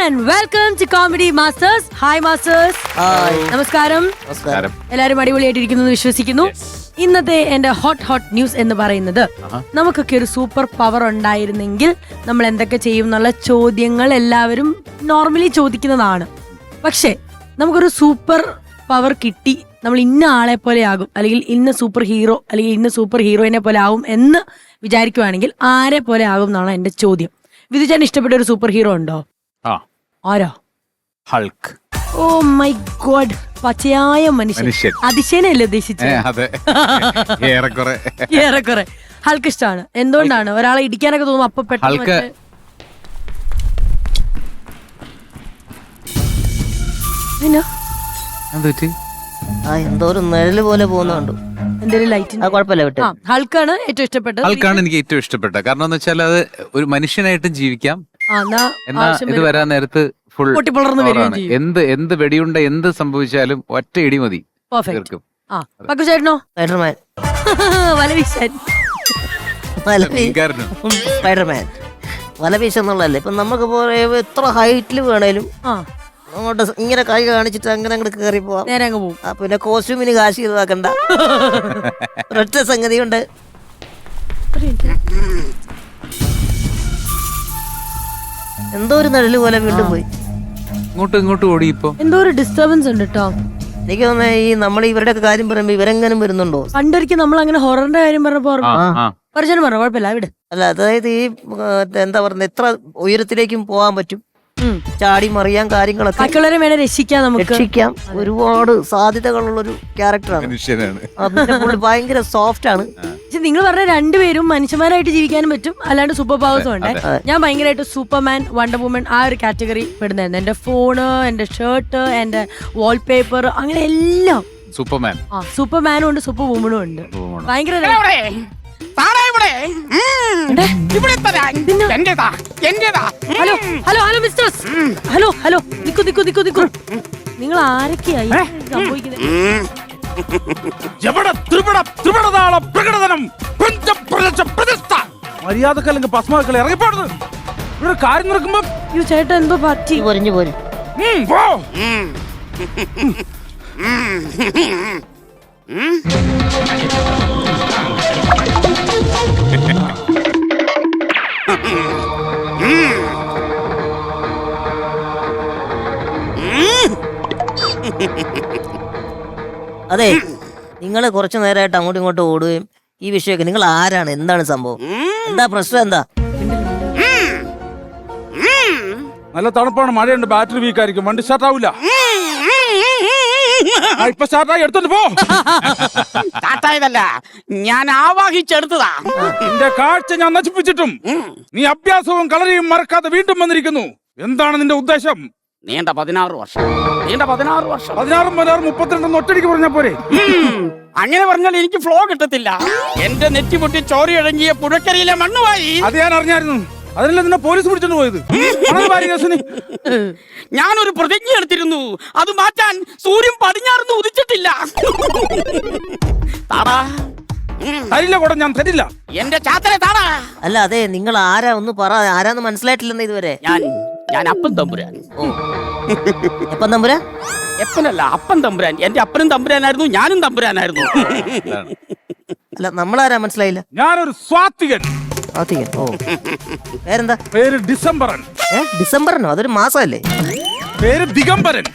and welcome to Comedy Masters. Hi Masters. നമസ്കാരം. എല്ലാവരും അടിപൊളിയായിട്ടിരിക്കുന്നു എന്ന് വിശ്വസിക്കുന്നു. ഇന്നത്തെ എന്റെ ഹോട്ട് ന്യൂസ് എന്ന് പറയുന്നത് നമുക്കൊക്കെ ഒരു സൂപ്പർ പവർ ഉണ്ടായിരുന്നെങ്കിൽ നമ്മൾ എന്തൊക്കെ ചെയ്യും എന്നുള്ള ചോദ്യങ്ങൾ എല്ലാവരും നോർമലി ചോദിക്കുന്നതാണ്. പക്ഷേ നമുക്കൊരു സൂപ്പർ പവർ കിട്ടി നമ്മൾ ഇന്ന ആളെ പോലെ ആകും, അല്ലെങ്കിൽ ഇന്ന സൂപ്പർ ഹീറോ അല്ലെങ്കിൽ ഇന്ന സൂപ്പർ ഹീറോയിനെ പോലെ ആവും എന്ന് വിചാരിക്കുവാണെങ്കിൽ ആരെ പോലെ ആകും എന്നാണ് എന്റെ ചോദ്യം. വിധിച്ചാൻ ഇഷ്ടപ്പെട്ട ഒരു സൂപ്പർ ഹീറോ ഉണ്ടോ? ആരാ? ഹൾക്ക്. ഓ മൈ ഗോഡ്, പച്ചയായ മനുഷ്യൻ. അതിശയനല്ലേ ഉദ്ദേശിച്ചത്? ഏറെക്കുറെ ഹൾക്ക് ഇഷ്ടമാണ്. എന്തുകൊണ്ടാണ്? ഒരാളെ ഇടിക്കാനൊക്കെ തോന്നും അപ്പൊ പെട്ടെന്ന്. എന്തോ ഒരു നിഴല് പോലെ പോകുന്നുണ്ട്. ഹൾക്കാണ് ഏറ്റവും ഇഷ്ടപ്പെട്ടത്. ഹൾക്കാണ് എനിക്ക് ഏറ്റവും ഇഷ്ടപ്പെട്ടത്. കാരണം എന്ന് വെച്ചാൽ അത് ഒരു മനുഷ്യനായിട്ട് ജീവിക്കാം. എന്നാ ഇത് വരാൻ നേരത്ത് ഫുൾ എന്ത് വെടിയുണ്ട എന്ത് സംഭവിച്ചാലും ഒറ്റ ഇടി മതി തീർക്കും. ചേട്ടനോ? സ്പൈഡർമാൻ വല വീശെന്നുള്ളതല്ലേ. ഇപ്പൊ നമുക്ക് എത്ര ഹൈറ്റിൽ വേണേലും അങ്ങോട്ട് ഇങ്ങനെ കൈ കാണിച്ചിട്ട് അങ്ങനെ അങ്ങോട്ട് കയറി പോവാം. നേരെ അങ്ങ് പോകും. പിന്നെ കോസ്റ്റ്യൂമിന് കാശ് ചെയ്താക്കണ്ട. ഒരൊറ്റ സംഗതി കൊണ്ട് എന്തോ ഒരു നിഴല് പോലെ വീണ്ടും പോയി ഇങ്ങോട്ട് ഓടി. ഇപ്പൊ എന്തോ ഒരു ഡിസ്റ്റർബൻസ് ഉണ്ട് കേട്ടോ. എനിക്ക് തോന്നുന്നത് ഈ നമ്മൾ ഇവരുടെ ഒക്കെ കാര്യം പറയുമ്പോ ഇവരെങ്ങനും വരുന്നുണ്ടോ? പണ്ടൊരിക്കൽ നമ്മൾ അങ്ങനെ ഹൊററിന്റെ കാര്യം പറഞ്ഞപ്പോ പറഞ്ഞു കുഴപ്പമില്ല ഇവിടെ. അല്ല, അതായത് ഈ എന്താ പറയുന്നത്, എത്ര ഉയരത്തിലേക്കും പോകാൻ പറ്റും, ചാടി മറിയാൻ കാര്യങ്ങളൊക്കെ വേണേ രക്ഷിക്കാം. ഒരുപാട് സാധ്യതകളുള്ളൊരു ക്യാരക്ടറാണ്. ഭയങ്കര സോഫ്റ്റ് ആണ്. നിങ്ങൾ പറഞ്ഞ രണ്ടുപേരും മനുഷ്യന്മാരായിട്ട് ജീവിക്കാനും പറ്റും, അല്ലാണ്ട് സൂപ്പർ പവേഴ്സും ഉണ്ട്. ഞാൻ ഭയങ്കരമായിട്ട് സൂപ്പർമാൻ, വണ്ടർ വുമൻ ആ ഒരു കാറ്റഗറി പെടുന്നായിരുന്നു. എന്റെ ഫോണ്, എന്റെ ഷർട്ട്, എന്റെ വാൾപേപ്പർ, അങ്ങനെ എല്ലാം സൂപ്പർമാനും ഉണ്ട്, സൂപ്പർ വുമനും ഉണ്ട്. ഭയങ്കര ഹലോ നിക്കു. നിങ്ങൾ ആരൊക്കെയായി സംഭവിക്കുന്നത്? മര്യാദക്കല്ലെങ്കിൽ പസ്മാക്കളെ ഇറങ്ങിപ്പോടുന്നത്. ഇവിടെ കാര്യം നടക്കുമ്പോ ചേട്ടാ എന്തോ പറ്റി? പോരും അതെ, നിങ്ങൾ കുറച്ചു നേരമായിട്ട് അങ്ങോട്ടും ഇങ്ങോട്ടും ഓടുകയും ഈ വിഷയമൊക്കെ, നിങ്ങൾ ആരാണ്, എന്താണ് സംഭവം, എന്താ പ്രശ്നം, എന്താ? നല്ല തണുപ്പാണ്, മഴയുണ്ട്, ബാറ്ററി വീക്ക് ആയിരിക്കും, വണ്ടി സ്റ്റാർട്ട് ആവില്ല. ഇപ്പൊ സ്റ്റാർട്ടായി, എടുത്തോണ്ട് പോ. സ്റ്റാർട്ടായതല്ല, ഞാൻ ആവാഹിച്ചെടുത്തതാ. നിന്റെ കാഴ്ച ഞാൻ നശിപ്പിച്ചിട്ടും നീ അഭ്യാസവും കളരിയും മറക്കാതെ വീണ്ടും വന്നിരിക്കുന്നു. എന്താണ് നിന്റെ ഉദ്ദേശം? നീണ്ട 16 വർഷം. 16 32 ഒറ്റടിക്ക് പറഞ്ഞാ പോരെ? അങ്ങനെ പറഞ്ഞാൽ എനിക്ക് ഫ്ലോ കിട്ടത്തില്ല. എന്റെ നെറ്റി പൊട്ടി ചോരയിഴങ്ങിയ പുഴക്കരയിലെ മണ്ണുമായി. അത് ഞാൻ അറിഞ്ഞായിരുന്നു. അതിനല്ല നിന്നെ പോലീസ് പിടിച്ചോണ്ട് പോയത്. ഞാനൊരു പ്രതിജ്ഞ എടുത്തിരുന്നു, അത് മാറ്റാൻ സൂര്യൻ പടിഞ്ഞാറുന്ന് ഉദിച്ചിട്ടില്ല. തരില്ല കൂടെ, ഞാൻ തരില്ല. എന്റെ ചാത്തനെ താടാ. അല്ല, അതെ, നിങ്ങൾ ആരാ ഒന്ന് പറ. ആരാന്ന് മനസ്സിലായിട്ടില്ലെന്ന് ഇതുവരെ. ഞാൻ അപ്പൻ തമ്പുരാൻ. എപ്പം തമ്പുരാൻ? എപ്പനല്ല, അപ്പൻ തമ്പുരാൻ. എന്റെ അപ്പനും തമ്പുരാനായിരുന്നു, ഞാനും തമ്പുരാനായിരുന്നു. അല്ല, നമ്മളാരാ മനസ്സിലായില്ല. ഞാനൊരു സ്വാത്തികൻ. ഓ, പേരെന്താ? പേര് ഡിസംബറൻ. ഡിസംബറിനോ? അതൊരു മാസമല്ലേ? പേര് ദിഗംബരൻ.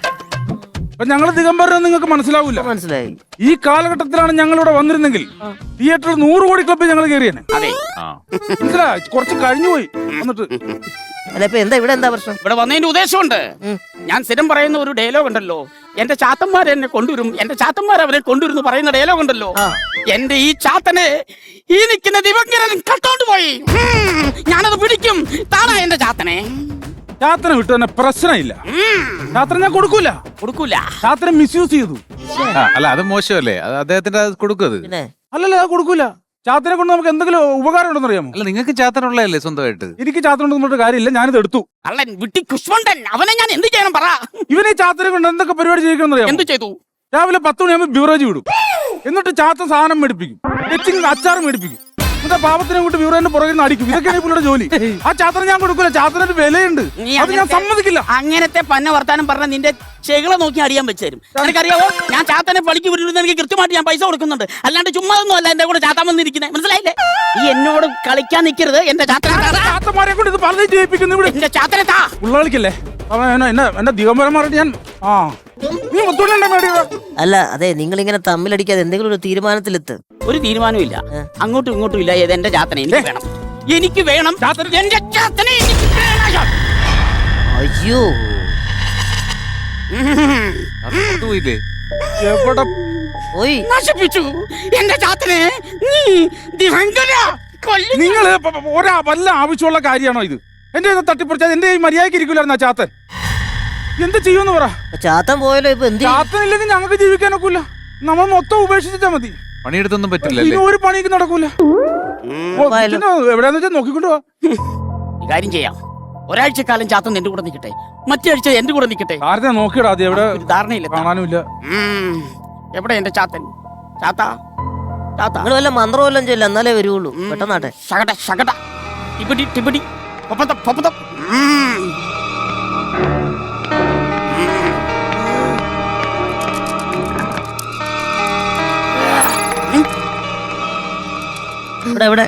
ഞങ്ങൾ ദിഗംബരൻ നിങ്ങൾക്ക് മനസ്സിലാവൂല. മനസ്സിലായി. ഈ കാലഘട്ടത്തിലാണ് ഞങ്ങളിവിടെ വന്നിരുന്നെങ്കിൽ തിയേറ്ററിൽ 100 കോടി ക്ലബ്ബിൽ ഞങ്ങൾ കയറിയാണ്. മനസ്സിലായി, കുറച്ച് കഴിഞ്ഞു പോയി വന്നിട്ട്. അല്ല, ഇപ്പൊ എന്താ ഇവിടെ, എന്താ പ്രശ്നം? ഇവിടെ വന്നതിന്റെ ഉദ്ദേശമുണ്ട്. ഞാൻ സ്ഥിരം പറയുന്ന ഒരു ഡയലോഗ് ഉണ്ടല്ലോ, എന്റെ ചാത്തന്മാർ എന്നെ കൊണ്ടുവരും, എന്റെ ചാത്തന്മാർ അവരെ കൊണ്ടുവരുന്നു പറയുന്ന ഡയലോഗ് ഉണ്ടല്ലോ. എന്റെ ഈ ചാത്തനെ ഈ നിൽക്കുന്ന ദിവങ്കരൻ കട്ടോണ്ട് പോയി. ഞാനത് പിടിക്കും. താനാ എന്റെ ചാത്തനെ. ചാത്തനെ വിട്ടു തന്നെ പ്രശ്നമില്ല. ചാത്തനെ ഞാൻ കൊടുക്കൂല. ചാത്തനെ മിസ്യൂസ് ചെയ്തു. അല്ല, അത് മോശമല്ലേ? അത് അദ്ദേഹത്തിന്റെ കൊടുക്കുന്നത്. അല്ലല്ല, അത് കൊടുക്കൂല. ചാത്തനെ കൊണ്ട് നമുക്ക് എന്തെങ്കിലും ഉപകാരം ഉണ്ടെന്ന് അറിയാമോ? അല്ല, നിങ്ങൾക്ക് ചാത്തനുള്ളതല്ലേ സ്വന്തമായിട്ട്? എനിക്ക് ചാത്തനുണ്ടെന്ന് കാര്യമില്ല, ഞാനിത് എടുത്തു. അവനെ ഞാൻ എന്ത് ചെയ്യണം പറ. ഇവനെ ചാത്തനെ കൊണ്ട് എന്തൊക്കെ പരിപാടി ചെയ്യിക്കണം അറിയാമോ? എന്ത് ചെയ്തു? രാവിലെ 10 മണിയാകുമ്പോൾ ബിവറേജ് വിടും. എന്നിട്ട് ചാത്ത സാധനം മേടിപ്പിക്കും, അച്ചാർ മേടിപ്പിക്കും. എന്നിട്ട് പാപത്തിനെ കൊണ്ട് വ്യൂറേന്റെ പുറകിൽ നിന്ന് അടിക്കും. ഇതൊക്കെയാണ് പുള്ളിയുടെ ജോലി. ആ ചാത്തനെ ഞാൻ കൊടുക്കൂല. ചാത്തനൊരു വിലയുണ്ട്, അത് ഞാൻ സമ്മതിക്കില്ല. അങ്ങനത്തെ പന്ന വർത്താനം പറഞ്ഞ നിന്റെ ചെകളെ നോക്കി അടിയാൻ വെച്ചുതരും. എനിക്കറിയാവോ, ഞാൻ ചാത്തനെ പണിക്ക് വിട്ടിരുന്ന എനിക്ക് കൃത്യമായിട്ട് ഞാൻ പൈസ കൊടുക്കുന്നുണ്ട്. അല്ലാണ്ട് ചുമ്മാ ഒന്നും അല്ല എന്റെ കൂടെ ചാത്താൻ വന്നിരിക്കുന്നത്, മനസ്സിലായില്ലേ? ഈ എന്നോട് കളിക്കാൻ നിൽക്കരുത്. എന്റെ ചാത്തന്മാരെ കൊണ്ട് ഇത് പറഞ്ഞു ജയിപ്പിക്കുന്നു ഇവിടെ. എന്റെ ചാത്തനെ താ ഉള്ള കളിക്കല്ലേ എന്നെ ദിഗംബരന്മാരുടെ ഞാൻ നീ ഒത്തുകൊണ്ടേ മേടിയ. അല്ല അതെ, നിങ്ങൾ ഇങ്ങനെ തമ്മിലടിക്കാതെ എന്തെങ്കിലും ഒരു തീരുമാനത്തിലെത്ത്. ഒരു തീരുമാനവും ഇല്ല, അങ്ങോട്ടും ഇങ്ങോട്ടും ഇല്ല. ഏത് എന്റെ ചാത്തനെ എനിക്ക് വേണം, എനിക്ക് വേണം. എന്റെ ചാത്തനെ എനിക്ക് വേണം. അയ്യോ പോയില്ലേ? എവിടെ പോയി? നശിപ്പിച്ചു എന്റെ ചാത്തനെ നീ ദിവംഗര. നിങ്ങള് വല്ല ആവശ്യമുള്ള കാര്യമാണോ ഇത്? എന്റെ തട്ടിപ്പറിച്ചാൽ എന്റെ ഈ മര്യാദക്ക് ഇരിക്കൂലായിരുന്നു ആ ചാത്തൻ. എന്ത് ചെയ്യുമെന്ന് പറ. ചാത്തൻ പോയാലോ? ഇപ്പൊ എന്ത്? ചാത്തൻ ഇല്ലെങ്കിൽ ഞങ്ങൾക്ക് ജീവിക്കാനൊക്കൂല. നമ്മൾ മൊത്തം ഉപേക്ഷിച്ചാ മതി. പണിയെടുത്തൊന്നും പറ്റില്ല. ഇനി ഒരു പണിക്ക് നടക്കൂല. എവിടെയാന്ന് വെച്ചാൽ നോക്കിക്കൊണ്ടു പോവാ. കാര്യം ചെയ്യാം, ഒരാഴ്ചക്കാലം ചാത്തൻ എന്റെ കൂടെ നിൽക്കട്ടെ, മറ്റേ ആഴ്ച എന്റെ കൂടെ നിൽക്കട്ടെ. ആരുടെ നോക്കിയിടാ അത്? എവിടെ ധാരണയില്ല, കാണാനുമില്ല. എവിടെ എന്റെ ചാത്തൻ? ചാത്ത ചാത്ത നിങ്ങൾ വല്ല മന്ത്രം വല്ലതും ചെല്ല, എന്നാലേ വരുള്ളൂ. പെട്ടെന്നാട്ടെ. ശകട ശകട ടിപിടി ടിപിടി പൊപ്പത്ത പൊപ്പത്ത. ഇവിടെ എവിടെ?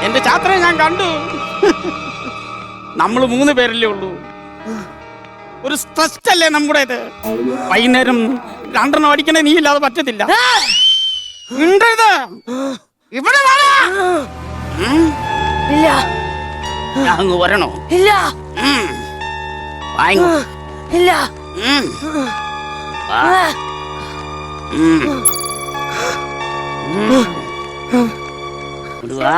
എന്റെ ചാത്തനെ ഞാൻ കണ്ടു. നമ്മള് 3 പേരല്ലേ ഉള്ളൂ. ഒരു സ്ട്രെസ് അല്ലേ നമ്മുടേത്. വൈകുന്നേരം 2 അടിക്കണേ നീ ഇല്ലാതെ പറ്റത്തില്ല. മിണ്ടരുത്. ഇവിടെ വാടാ. ഇല്ല ഞാൻ അങ്ങ് വരണോ? ഇല്ല വാങ്ങ ഇല്ല വാ.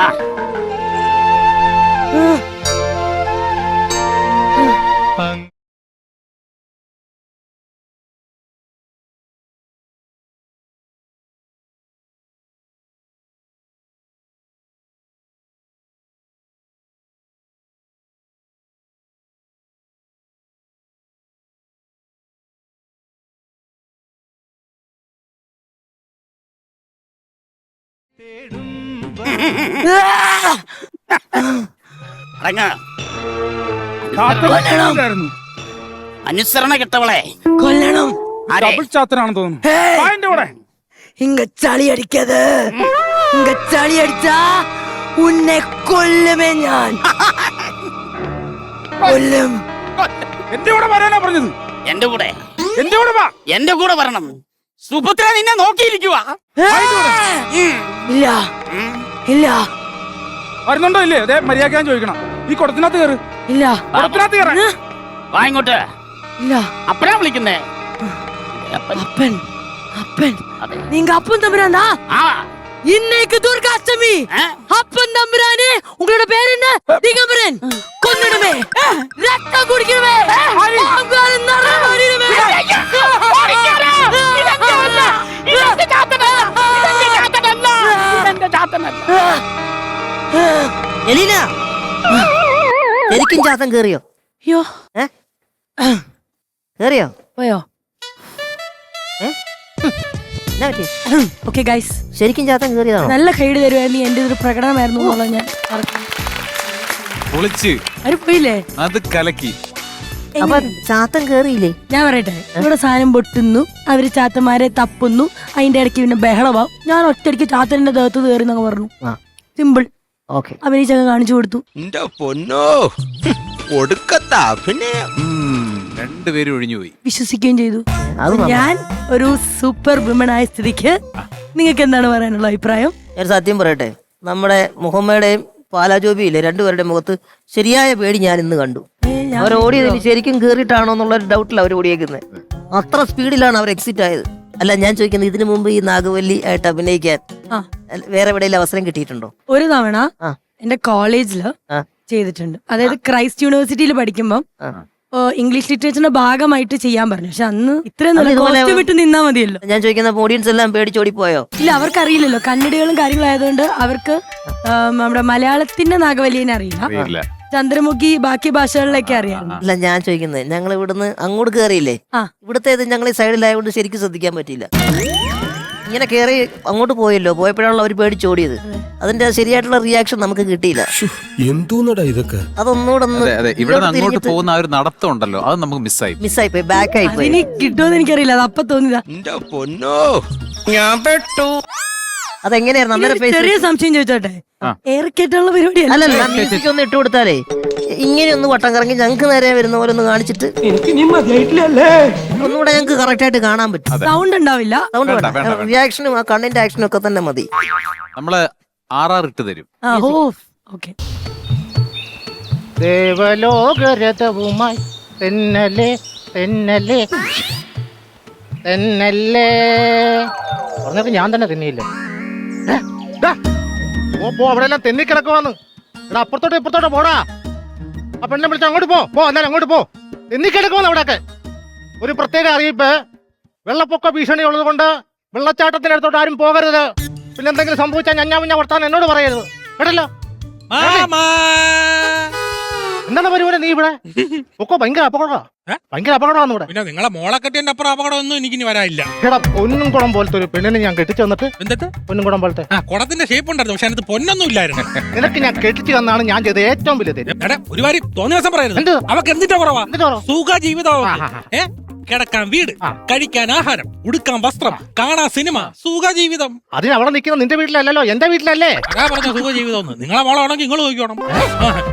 അനുസരണ കിട്ടവളെ കൊല്ലണം. ഡബിൾ ചാത്തനാണെന്ന് തോന്നുന്നു. ഇങ്ങ ചളി അടിക്കത്. ഇങ്ങ ചളി അടിച്ചാ ഉന്നെ കൊല്ലുമേ ഞാൻ. കൊല്ലും. എന്റെ കൂടെ വരാനാ പറഞ്ഞത്. എന്റെ കൂടെ എന്റെ കൂടെ വാ. എന്റെ കൂടെ വരണം. സുഭദ്ര നിന്നെ നോക്കിയിരിക്കുക. ഇല്ല ഇല്ല. വരുന്നുണ്ടോ ഇല്ലേ? അതെ, മര്യാദ ഞാൻ ചോദിക്കണം. ഈ കുടത്തിനകത്ത് കയറ്. ഇല്ല കുടത്തിനകത്ത് കയറ. വാ ഇങ്ങോട്ട്. ഇല്ല. അപ്പനാ വിളിക്കുന്നേ. അപ്പൻ അപ്പൻ நீங்க அப்பன் தம்புரானா? இன்னைக்கு துர்காஷ்டமி. அப்பன் தம்புரானே, உங்களோட பேர் என்ன? திகம்பரன். கொன்னுடுமே, ரத்தம் குடிக்கணுமே, உங்களை நரகம் ஓடிடுமே. എലീന, ശരിക്കും ചാത്തൻ കേറിയോ? അയ്യോ, കേറിയോ? പോയോ? ഓക്കെ ഗൈസ്, ശരിക്കും ചാത്തൻ കേറിയതാണോ? നല്ല കൈഡ് തരുമായിരുന്നു. എന്റെ ഒരു പ്രകടനമായിരുന്നു എന്നുള്ളത് ഞാൻ അവര് പോയില്ലേ? അത് കലക്കി. അപ്പൊ ചാത്തൻ കേറിയില്ലേ? ഞാൻ പറയട്ടെ, ഇവിടെ സാധനം പൊട്ടുന്നു, അവര് ചാത്തന്മാരെ തപ്പുന്നു, അതിന്റെ ഇടയ്ക്ക് പിന്നെ ബഹളവാ. ഞാൻ ഒറ്റയടിക്ക് ചാത്തന്റെ ദേഹത്ത് കയറി എന്നൊക്കെ പറഞ്ഞു. സിമ്പിൾ. അഭിനയിച്ചൊക്കെ കാണിച്ചു കൊടുത്തു. രണ്ടുപേരും ഒഴിഞ്ഞുപോയി, വിശ്വസിക്കുകയും ചെയ്തു. ഞാൻ ഒരു സൂപ്പർ വിമൺ ആയ സ്ഥിതിക്ക് നിങ്ങൾക്ക് എന്താണ് പറയാനുള്ള അഭിപ്രായം? ഞാൻ സത്യം പറയട്ടെ, നമ്മുടെ മുഹമ്മയുടെയും പാലാജോബിയില്ലേ, രണ്ടുപേരുടെ മുഖത്ത് ശരിയായ പേടി ഞാൻ ഇന്ന് കണ്ടു. അവർ ഓടിയതിൽ ശരിക്കും കേറിയിട്ടാണോ എന്നുള്ള ഒരു ഡൗട്ടിൽ അവർ ഓടിയേക്കുന്നത്. അത്ര സ്പീഡിലാണ് അവർ എക്സിറ്റ് ആയത്. അല്ല, ഞാൻ ചോദിക്കുന്നത്, ഇതിനു മുമ്പ് ഈ നാഗവല്ലി ആയിട്ട് അഭിനയിക്കാൻ വേറെ എവിടെയെങ്കിലും അവസരം കിട്ടിയിട്ടുണ്ടോ? ഒരു തവണ എന്റെ കോളേജില് ചെയ്തിട്ടുണ്ട്. അതായത് ക്രൈസ്റ്റ് യൂണിവേഴ്സിറ്റിയിൽ പഠിക്കുമ്പോൾ ഇംഗ്ലീഷ് ലിറ്ററേച്ചറിന്റെ ഭാഗമായിട്ട് ചെയ്യാൻ പറഞ്ഞു. പക്ഷെ അന്ന് ഇത്രയും നല്ല കോസ്റ്റ് വിട്ട് നിന്നാ മതിയല്ലോ. ഞാൻ ചോദിക്കുന്ന ഓഡിയൻസ് എല്ലാം പേടിച്ചോടി പോയോ? ഇല്ല, അവർക്ക് അറിയില്ലല്ലോ. കന്നഡികളും കാര്യങ്ങളും ആയതുകൊണ്ട് അവർക്ക് നമ്മുടെ മലയാളത്തിന്റെ നാഗവല്ലിനെ അറിയില്ല. ചന്ദ്രമുഖി ബാക്കി ഭാഷകളിലൊക്കെ അറിയാം. അല്ല ഞാൻ ചോദിക്കുന്നത്, ഞങ്ങൾ ഇവിടുന്ന് അങ്ങോട്ട് കേറിയില്ലേ, ഇവിടുത്തേത് ഞങ്ങൾ ഈ സൈഡിലായതുകൊണ്ട് ശരിക്കും ശ്രദ്ധിക്കാൻ പറ്റിയില്ല. ഇങ്ങനെ കേറി അങ്ങോട്ട് പോയല്ലോ, പോയപ്പോഴാണല്ലോ അവർ പേടിച്ചോടിയത്. അതിന്റെ ശരിയായിട്ടുള്ള റിയാക്ഷൻ നമുക്ക് കിട്ടിയില്ല. എന്തോന്നടാ ഇതൊക്കെ? അതൊന്നുകൂടെ ഇവിടെ അങ്ങോട്ട് പോകുന്ന ആ ഒരു നടത്തം ഉണ്ടല്ലോ, അത് നമുക്ക് മിസ്സായി പോയി, ബാക്കായി പോയി. ഇനി കിട്ടുമെന്ന് എനിക്കറിയില്ല, അത് അപ്പൊ തോന്നിയതാ. പൊന്നോ, ഞാൻ പെട്ടു. അതെങ്ങനെയായിരുന്നു അന്നേരം ചെറിയ സംശയം ചോദിച്ചോട്ടെ, എയർ കേട്ടുള്ള പരിപാടിയല്ല? അല്ലല്ല, മ്യൂസിക് ഒന്ന് ഇട്ട് കൊടുത്താലേ ഇങ്ങനെ ഒന്ന് വട്ടം കറങ്ങി ഞങ്ങൾക്ക് നേരെ വരുന്ന പോലെ ഒന്ന് കാണിച്ചിട്ട് ഒന്നുകൂടെ ഞങ്ങൾക്ക് കറക്റ്റ് ആയിട്ട് കാണാൻ പറ്റും. സൗണ്ട് ഉണ്ടാവില്ല, സൗണ്ട് വേണ്ട, റിയാക്ഷനും ആ കണ്ണിന്റെ ആക്ഷനും ഒക്കെ തന്നെ മതി. നമ്മള് RR ഇട്ട് തരും. ദേവലോകരഥവുമായി തെന്നലേ തെന്നലേ തെന്നല്ലേ പറഞ്ഞൊക്കെ ഞാൻ തന്നെ തെന്നിയില്ലേ. പോ അവിടെ എല്ലാം തെന്നിക്കിടക്കുവാന്ന്. എടാ അപ്പുറത്തോട്ടോ ഇപ്പുറത്തോട്ടോ പോടാ. ആ പെണ്ണെ വിളിച്ച് അങ്ങോട്ട് പോ എന്നാലും അങ്ങോട്ട് പോ. തെന്നിക്കിടക്കുവാന്ന് അവിടെയൊക്കെ. ഒരു പ്രത്യേക അറിയിപ്പ്, വെള്ളപ്പൊക്ക ഭീഷണി ഉള്ളത് കൊണ്ട് വെള്ളച്ചാട്ടത്തിനടുത്തോട്ട് ആരും പോകരുത്. പിന്നെ എന്തെങ്കിലും സംഭവിച്ചാൽ ഞഞ്ഞാ വർത്താനം എന്നോട് പറയരുത് കേട്ടല്ലോ. എന്താണ് പരിപാടി നീ ഇവിടെ? ഒക്കെ ഭയങ്കര അപകടമാ, ഭയങ്കര അപകടമാണ് ഇവിടെ. പിന്നെ നിങ്ങളെ മോളെ കെട്ടിന്റെ അപ്പുറം അപകടമൊന്നും എനിക്ക് ഇനി വരാനില്ല. എടാ പൊന്നും കുടം പോലത്തെ ഒരു പെണ്ണിനെ ഞാൻ കെട്ടിച്ചു വന്നിട്ട്. എന്നിട്ട് പൊന്നും കുടം പോലത്തെ കുടത്തിന്റെ ഷേപ്പ് ഉണ്ടായിരുന്നു, പക്ഷെ അതിനകത്ത് പൊന്നൊന്നും ഇല്ലായിരുന്നു. നിനക്ക് ഞാൻ കെട്ടിച്ചു തന്നാണ് ഞാൻ ചെയ്ത ഏറ്റവും വലിയ തെറ്റ്. എടാ ഒരു കാര്യം തോന്നിയ ദിവസം പറയരുത്. എന്ത്? അവക്ക് എന്തിന്റെ കുറവാ? എന്തിന്റെ കുറവ്? സുഖ ജീവിതം. കിടക്കാൻ വീട്, കഴിക്കാൻ ആഹാരം, ഉടുക്കാൻ വസ്ത്രം, കാണാൻ സിനിമ, സുഖ ജീവിതം. അതിന് അവിടെ നിൽക്കുന്ന നിന്റെ വീട്ടിലല്ലോ, എന്റെ വീട്ടിലല്ലേ. അതാ പറഞ്ഞ സുഖ ജീവിതം. നിങ്ങളെ മോളാണെങ്കിൽ നിങ്ങൾ നോക്കിക്കോണം.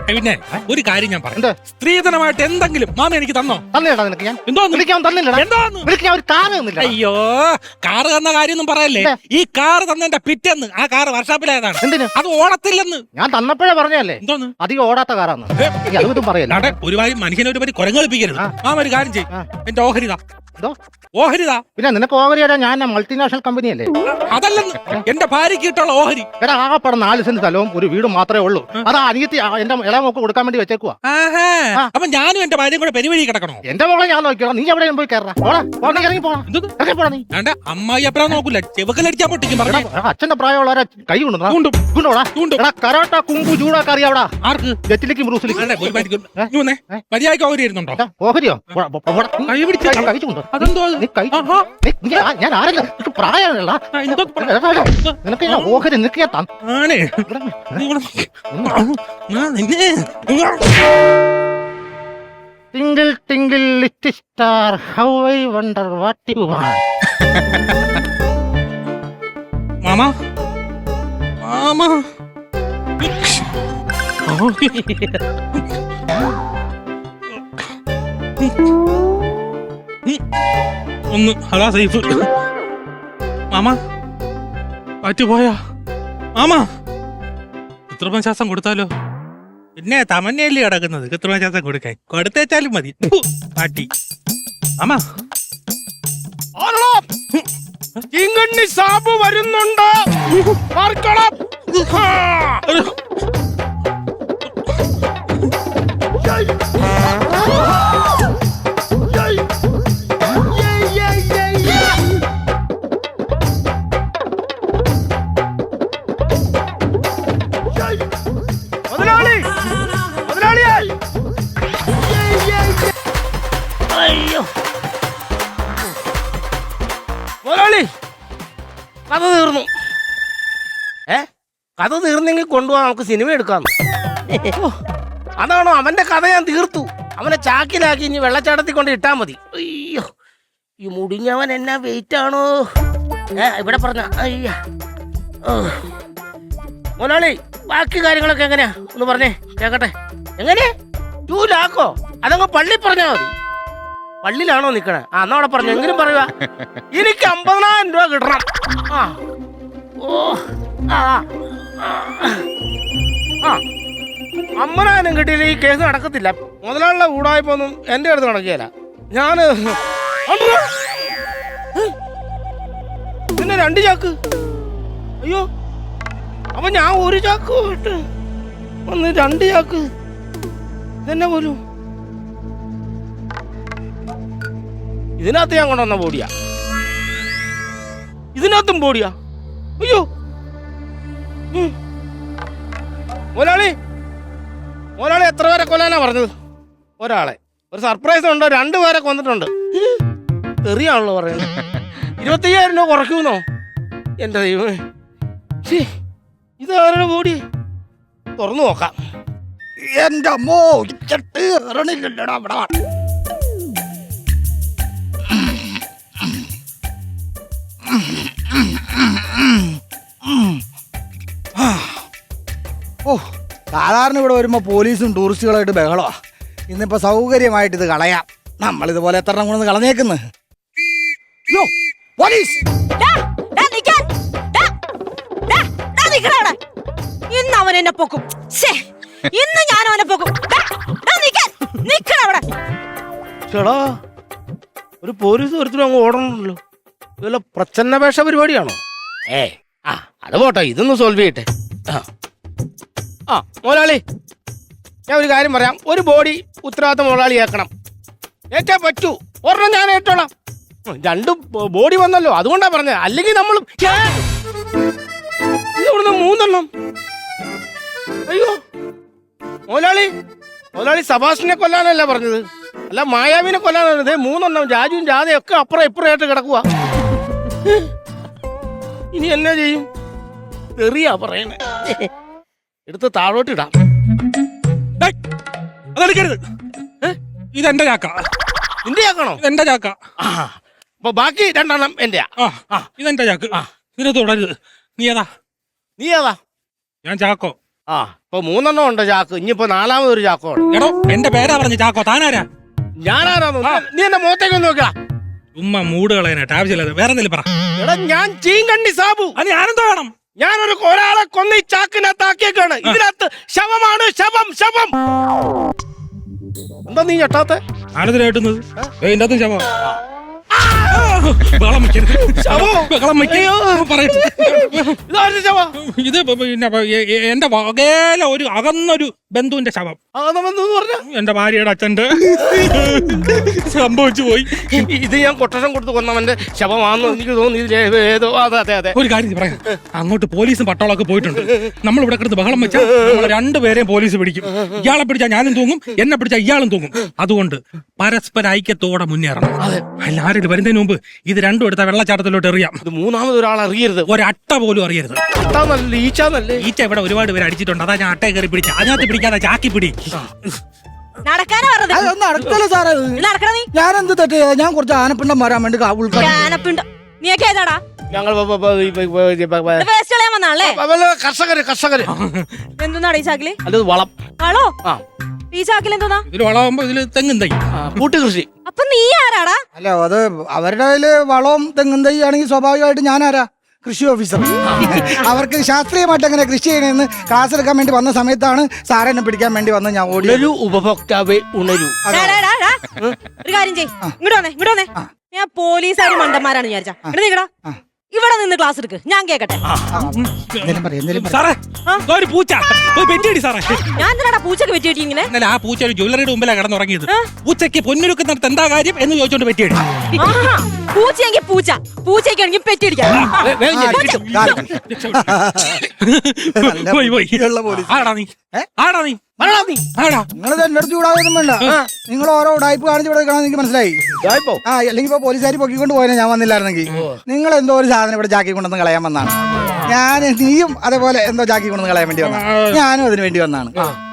പിന്നെ ഒരു കാര്യം ഞാൻ പറഞ്ഞു, സ്ത്രീധനമായിട്ട് എന്തെങ്കിലും മാമ എനിക്ക് തന്നോ? തന്നില്ലടാ നിനക്ക് ഞാൻ. എന്തോ വിളിക്കാൻ തന്നില്ലടാ. എന്താന്ന് വിളിക്കാൻ ഞാൻ ഒരു കാറ് തന്നില്ല. അയ്യോ, കാറ് തന്ന കാര്യമൊന്നും പറയല്ലേ. ഈ കാറ് തന്നെന്റെ പിറ്റേന്ന് ആ കാറ് വർഷാപ്പിലായതാണ്. എന്തിന്? അത് ഓടത്തില്ലെന്ന് ഞാൻ തന്നപ്പോഴേ പറഞ്ഞല്ലേ എന്തോന്ന് അധികം ഓടാത്ത കാറാന്ന്. അതും പറയല്ല. ഒരു കാര്യം മനുഷ്യനെ ഒരു പരി കുരങ്ങളിപ്പിക്കരുത്. മാമ ഒരു കാര്യം ചെയ്യും, എന്റെ ഓഹരിതാ. എന്തോ ഓഹരിതാ? പിന്നെ നിനക്ക് ഓഹരി തരാൻ ഞാൻ മൾട്ടിനാഷണൽ കമ്പനി അല്ലേ. അതല്ലെന്ന്, എന്റെ ഭാര്യക്ക് കിട്ടുള്ള ഓഹരി. എടാ ആകെപ്പാടെ 4 സെന്റ് സ്ഥലവും ഒരു വീടും മാത്രമേ ഉള്ളൂ. അതാ അനിയത്തി എന്റെ ഇളമൊക്കെ കൊടുക്കാൻ വേണ്ടി വെച്ചേക്കുവാ. അപ്പൊ ഞാനും എന്റെ ഭാര്യയും കൂടെ പെരുവഴി കിടക്കണോ? എന്റെ മോളെ ഞാൻ നോക്കിയോളാം, നീ എവിടെയും പോയി കയറാ. ഇറങ്ങി പോണ നീ. വേണ്ട, അമ്മായി അപ്പഴാ നോക്കൂല, ചെവുക്കലടിച്ചാൻ പൊട്ടിക്കും. അച്ഛന്റെ പ്രായമുള്ളവരെ കൈ കൊണ്ടുപോടാ. കരാട്ട കുമ്പു ചൂടാക്ക അറിയാവടാ. ആർക്ക്? ജെറ്റിലേക്കും ബ്രൂസിലേക്കും മര്യാദക്ക് ഓഹരി ഇരുന്നുണ്ടോ? ഓഹരിയോ? കൈ പിടിച്ച് കഴിച്ചുണ്ടോ? അതെന്തോ ഞാൻ ആരല്ല പ്രായമല്ല നിനക്ക് ഞാൻ ഓഹരി നിനക്ക് ഞാൻ ആണേ. Twinkle twinkle little star how I wonder what you want. Mama mama ഒന്ന് അതാ സേഫ്. മാമ പറ്റുപോയാ? മാമ കൃത്രിമ ശ്വാസം കൊടുത്താലോ? പിന്നെ തമന്നയല്ലേ കിടക്കുന്നത്, കൃത്രിമ ശ്വാസം കൊടുക്കാൻ കൊടുത്തേച്ചാലും മതി. പാട്ടി മാമ ഇങ്ങണ്ണി സാബ് വരുന്നുണ്ടോ? പാർക്കണം. മുതലാളി, കഥ തീർന്നു. കഥ തീർന്നെങ്കിൽ കൊണ്ടുപോകാൻ നമുക്ക് സിനിമ എടുക്കാം. അതാണോ അവന്റെ കഥ? ഞാൻ തീർത്തു. അവനെ ചാക്കിലാക്കി ഇനി വെള്ളച്ചാട്ടത്തിൽ കൊണ്ട് ഇട്ടാ മതി. അയ്യോ, ഈ മുടിഞ്ഞവൻ എന്നാ വെയിറ്റ് ആണോ? ഇവിടെ പറഞ്ഞ അയ്യ. മുതലാളി, ബാക്കി കാര്യങ്ങളൊക്കെ എങ്ങനെയാ ഒന്ന് പറഞ്ഞേ കേക്കട്ടെ. എങ്ങനെ 2 ലാക്കോ? അതങ്ങ് പള്ളി പറഞ്ഞാ മതി. പള്ളിയിലാണോ നിക്കണേ? എന്നാ അവിടെ പറഞ്ഞു. എങ്കിലും പറയുക, എനിക്ക് 50,000 രൂപ കിട്ടണം. ആ ഓ ആ 50,000 കിട്ടിയില്ല ഈ കേസ് നടക്കത്തില്ല. മുതലാളിയുടെ കൂടായ്പൊന്നും എന്റെ അടുത്ത് നടക്കുകയില്ല. ഞാന് പിന്നെ 2 ചാക്ക്. അയ്യോ, അപ്പൊ ഞാൻ 1 ചാക്ക് പോയിട്ട് ഒന്ന് 2 ചാക്ക് ഇതെന്നെ പോലും. ഇതിനകത്ത് ഞാൻ കൊണ്ടുവന്ന ബോഡിയാ, ഇതിനകത്തും ബോഡിയാ. അയ്യോ മുതലാളി, ഒരാളെ എത്ര പേരെ കൊല്ലാനാ പറഞ്ഞത്? ഒരാളെ. ഒരു സർപ്രൈസ് ഉണ്ടോ? 2 പേരെ കൊന്നിട്ടുണ്ട്. തെറിയാണല്ലോ പറയുന്നത്. 25,000 രൂപ കുറയ്ക്കുന്നോ? എന്റെ ദൈവമേ, ഇത് ആരുടെ ബോഡി? തുറന്നു നോക്കാം. എന്റെ അമ്മോ ഇച്ചട്ട് ഇറണില്ലടാ അവിടെ. ഓ, സാധാരണ ഇവിടെ വരുമ്പോ പോലീസും ടൂറിസ്റ്റുകളായിട്ട് ബഹളമാ. ഇന്നിപ്പോ സൗകര്യമായിട്ട് ഇത് കളയാം. നമ്മളിതുപോലെ എത്ര എണ്ണം കൊണ്ടു കളഞ്ഞേക്കുന്നു. പോലീസ് ഇന്ന് അവൻ എന്നെ പൊക്കും. ഇന്ന് ഞാൻ അവനെ പൊക്കും. ചേടാ, ഒരു പോലീസ് ഒരുത്തിനും അങ്ങ് ഓടണല്ലോ. ഇതല്ല പ്രച്ഛന്ന വേഷ പരിപാടിയാണോ? അത് പോട്ടെ, ഇതൊന്ന് സോൾവ് ചെയ്യട്ടെ. മുതലാളി, ഞാൻ ഒരു കാര്യം പറയാം. ഒരു ബോഡി ഉത്തരവാദിത്തം മുതലാളി ഏക്കണം. ഏറ്റേ പറ്റൂ. ഒരെണ്ണം ഞാൻ ഏറ്റോളാം. 2 ബോഡി വന്നല്ലോ, അതുകൊണ്ടാ പറഞ്ഞത്. അല്ലെങ്കിൽ നമ്മൾ ഇവിടുന്ന് 3 എണ്ണം. അയ്യോ മുതലാളി സബാഷിനെ കൊല്ലാനല്ല പറഞ്ഞത്, അല്ല മായാവിനെ കൊല്ലാനാണ്. 3 എണ്ണം. രാജുവും ജാഥയും ഒക്കെ അപ്പുറം ഇപ്പുറമായിട്ട് കിടക്കുക. ഇനി എന്നാ ചെയ്യും? തെറിയാ പറയണേ. എടുത്ത് താഴോട്ട് ഇടാം. അതെടുക്കരുത്. ഇതെന്റെ ചാക്ക. നിന്റെ ചാക്കാണോ? ഇതെന്റെ ചാക്ക. അപ്പൊ ബാക്കി 2 എണ്ണം എന്റെയാ. ഇതെന്റെ ചാക്ക്. ഇതിനെ തുടരുത്. നീ ഏതാ? ഞാൻ ചാക്കോ. ഇപ്പൊ 3 എണ്ണം ഉണ്ട് ചാക്ക്. ഇനിയിപ്പോ 4ാമതൊരു ചാക്കോ. എടോ, എന്റെ പേരാ പറഞ്ഞു ചാക്കോ. താനാരാ? ഞാനാരാന്നോ? നീ എന്റെ മുഖത്തേക്ക് ഒന്ന് നോക്കാം. ഉമ്മ മൂട് കളയാനായിട്ട് ആവശ്യമില്ലാതെ വേറെ എന്തെങ്കിലും പറ. എടാ, ഞാൻ ചീങ്കണ്ണി സാബു. അത് ഞാനെന്തോ വേണം? ഒരാളെ കൊന്ന് ഈ ചാക്കിനകത്താക്കിയേക്കാണ്. ഇതിനകത്ത് ശവമാണ്. ശവം. എന്താ നീ ഞെട്ടാത്തെ? ആനന്ദരായിട്ടുന്നത് ഇതിന്റെ അകത്തും ശവം. ബഹളം വെക്കരുത്. ഇത് പിന്നെ എന്റെ വകേല ഒരു അകന്നൊരു ബന്ധുവിന്റെ ശവം. എന്റെ ഭാര്യയുടെ അച്ഛന്റെ സംഭവിച്ചു പോയി. ഇത് ഞാൻ കൊട്ടേഷൻ കൊടുത്ത് കൊന്നവന്റെ ശവമാണെന്ന് എനിക്ക് തോന്നി. ഏതോ അതെ. ഒരു കാര്യം പറയാം, അങ്ങോട്ട് പോലീസും പട്ടാളമൊക്കെ പോയിട്ടുണ്ട്. നമ്മൾ ഇവിടെ കിടന്ന് ബഹളം വെച്ചാൽ നമ്മൾ 2 പേരെയും പോലീസ് പിടിക്കും. ഇയാളെ പിടിച്ചാൽ ഞാനും തൂങ്ങും, എന്നെ പിടിച്ചാൽ ഇയാളും തൂങ്ങും. അതുകൊണ്ട് പരസ്പര ഐക്യത്തോടെ മുന്നേറണം. എല്ലാവരും വരുന്നതിന് മുമ്പ് ഇത് 2 എടുത്ത വെള്ളച്ചാട്ടത്തിലോട്ട് എറിയാം. 3ാമതൊരാൾ അറിയരുത്. ഒരട്ട പോലും അറിയരുത്. ഈച്ച ഇവിടെ ഒരുപാട് പേര് അടിച്ചിട്ടുണ്ട്. അതാ ഞാൻ അട്ടയെ കയറി പിടിച്ച. അതിനകത്ത് പിടിക്കാതെ ചാക്കി പിടി. നടക്കല്ലോ സാറേ. ഞാനെന്ത് തെറ്റ്? ഞാൻ കുറച്ച് ആനപ്പിണ്ടം വരാൻ വേണ്ടി ഞങ്ങൾ കർഷകര് എന്താണ് ഈ ചാക്കില്? അത് വളം. വളോ? ഈ ചാക്കിൽ എന്തോന്നാ? ഇതിൽ വളമാകുമ്പോ ഇതില് തെങ്ങും തൈ, കൂട്ടുകൃഷി. അപ്പൊ നീ ആരാടാ? അല്ല, അത് അവരുടെ കയ്യില് വളവും തെങ്ങും തൈ ആണെങ്കിൽ സ്വാഭാവികമായിട്ട് ഞാനാരാ? കൃഷി ഓഫീസർ. അവർക്ക് ശാസ്ത്രീയമായിട്ട് എങ്ങനെ കൃഷി ചെയ്യണമെന്ന് ക്ലാസ് എടുക്കാൻ വേണ്ടി വന്ന സമയത്താണ് സാറെന്നെ പിടിക്കാൻ വേണ്ടി വന്ന് ഞാൻ ഓടി. ഉപഭോക്താവേ ഉണരൂ. ഒരു കാര്യം ചെയ്യ്, ഇങ്ങോട്ട് വന്നേ. ഞാൻ പോലീസുകാരും മണ്ടന്മാരാണ് വിചാരിച്ചാ. ഇവിടെ നിന്ന് ക്ലാസ് എടുക്ക്, ഞാൻ കേക്കട്ടെ. സാറേ, ഒരു പൂച്ച പെറ്റിയടി സാറേ. ഞാൻ എന്തിനാ പൂച്ചക്ക് പെറ്റിയടി ഇങ്ങനെ? ഇന്നലെ ആ പൂച്ച ഒരു ജ്വല്ലറിയുടെ മുമ്പിലാണ് കിടന്നുറങ്ങിയത്. പൂച്ചയ്ക്ക് പൊന്നൊരുക്കുന്നിടത്ത് എന്താ കാര്യം എന്ന് ചോദിച്ചോണ്ട് പെറ്റിയടി. പൂച്ചയെങ്കിൽ പൂച്ചയ്ക്കാണെങ്കിൽ പെറ്റിയടിക്കാം. നിങ്ങൾ എന്റെ അടുത്ത് ചൂടാവൊന്നും വേണ്ട. നിങ്ങൾ ഓരോ ഉടായ്പ കാണിച്ചു ഇവിടെ എനിക്ക് മനസ്സിലായി. അല്ലെങ്കിൽ ഇപ്പൊ പോലീസുകാർ പൊക്കിക്കൊണ്ട് പോയാൽ ഞാൻ വന്നില്ലായിരുന്നെങ്കിൽ നിങ്ങൾ എന്തോ ഒരു സാധനം ഇവിടെ ജാക്കി കൊണ്ടുവന്ന് കളയാൻ വന്നാണ്. നീയും അതേപോലെ എന്തോ ജാക്കി കൊണ്ടുവന്ന് കളയാൻ വേണ്ടി വന്നാണ്. ഞാനും അതിന് വേണ്ടി വന്നാണ്.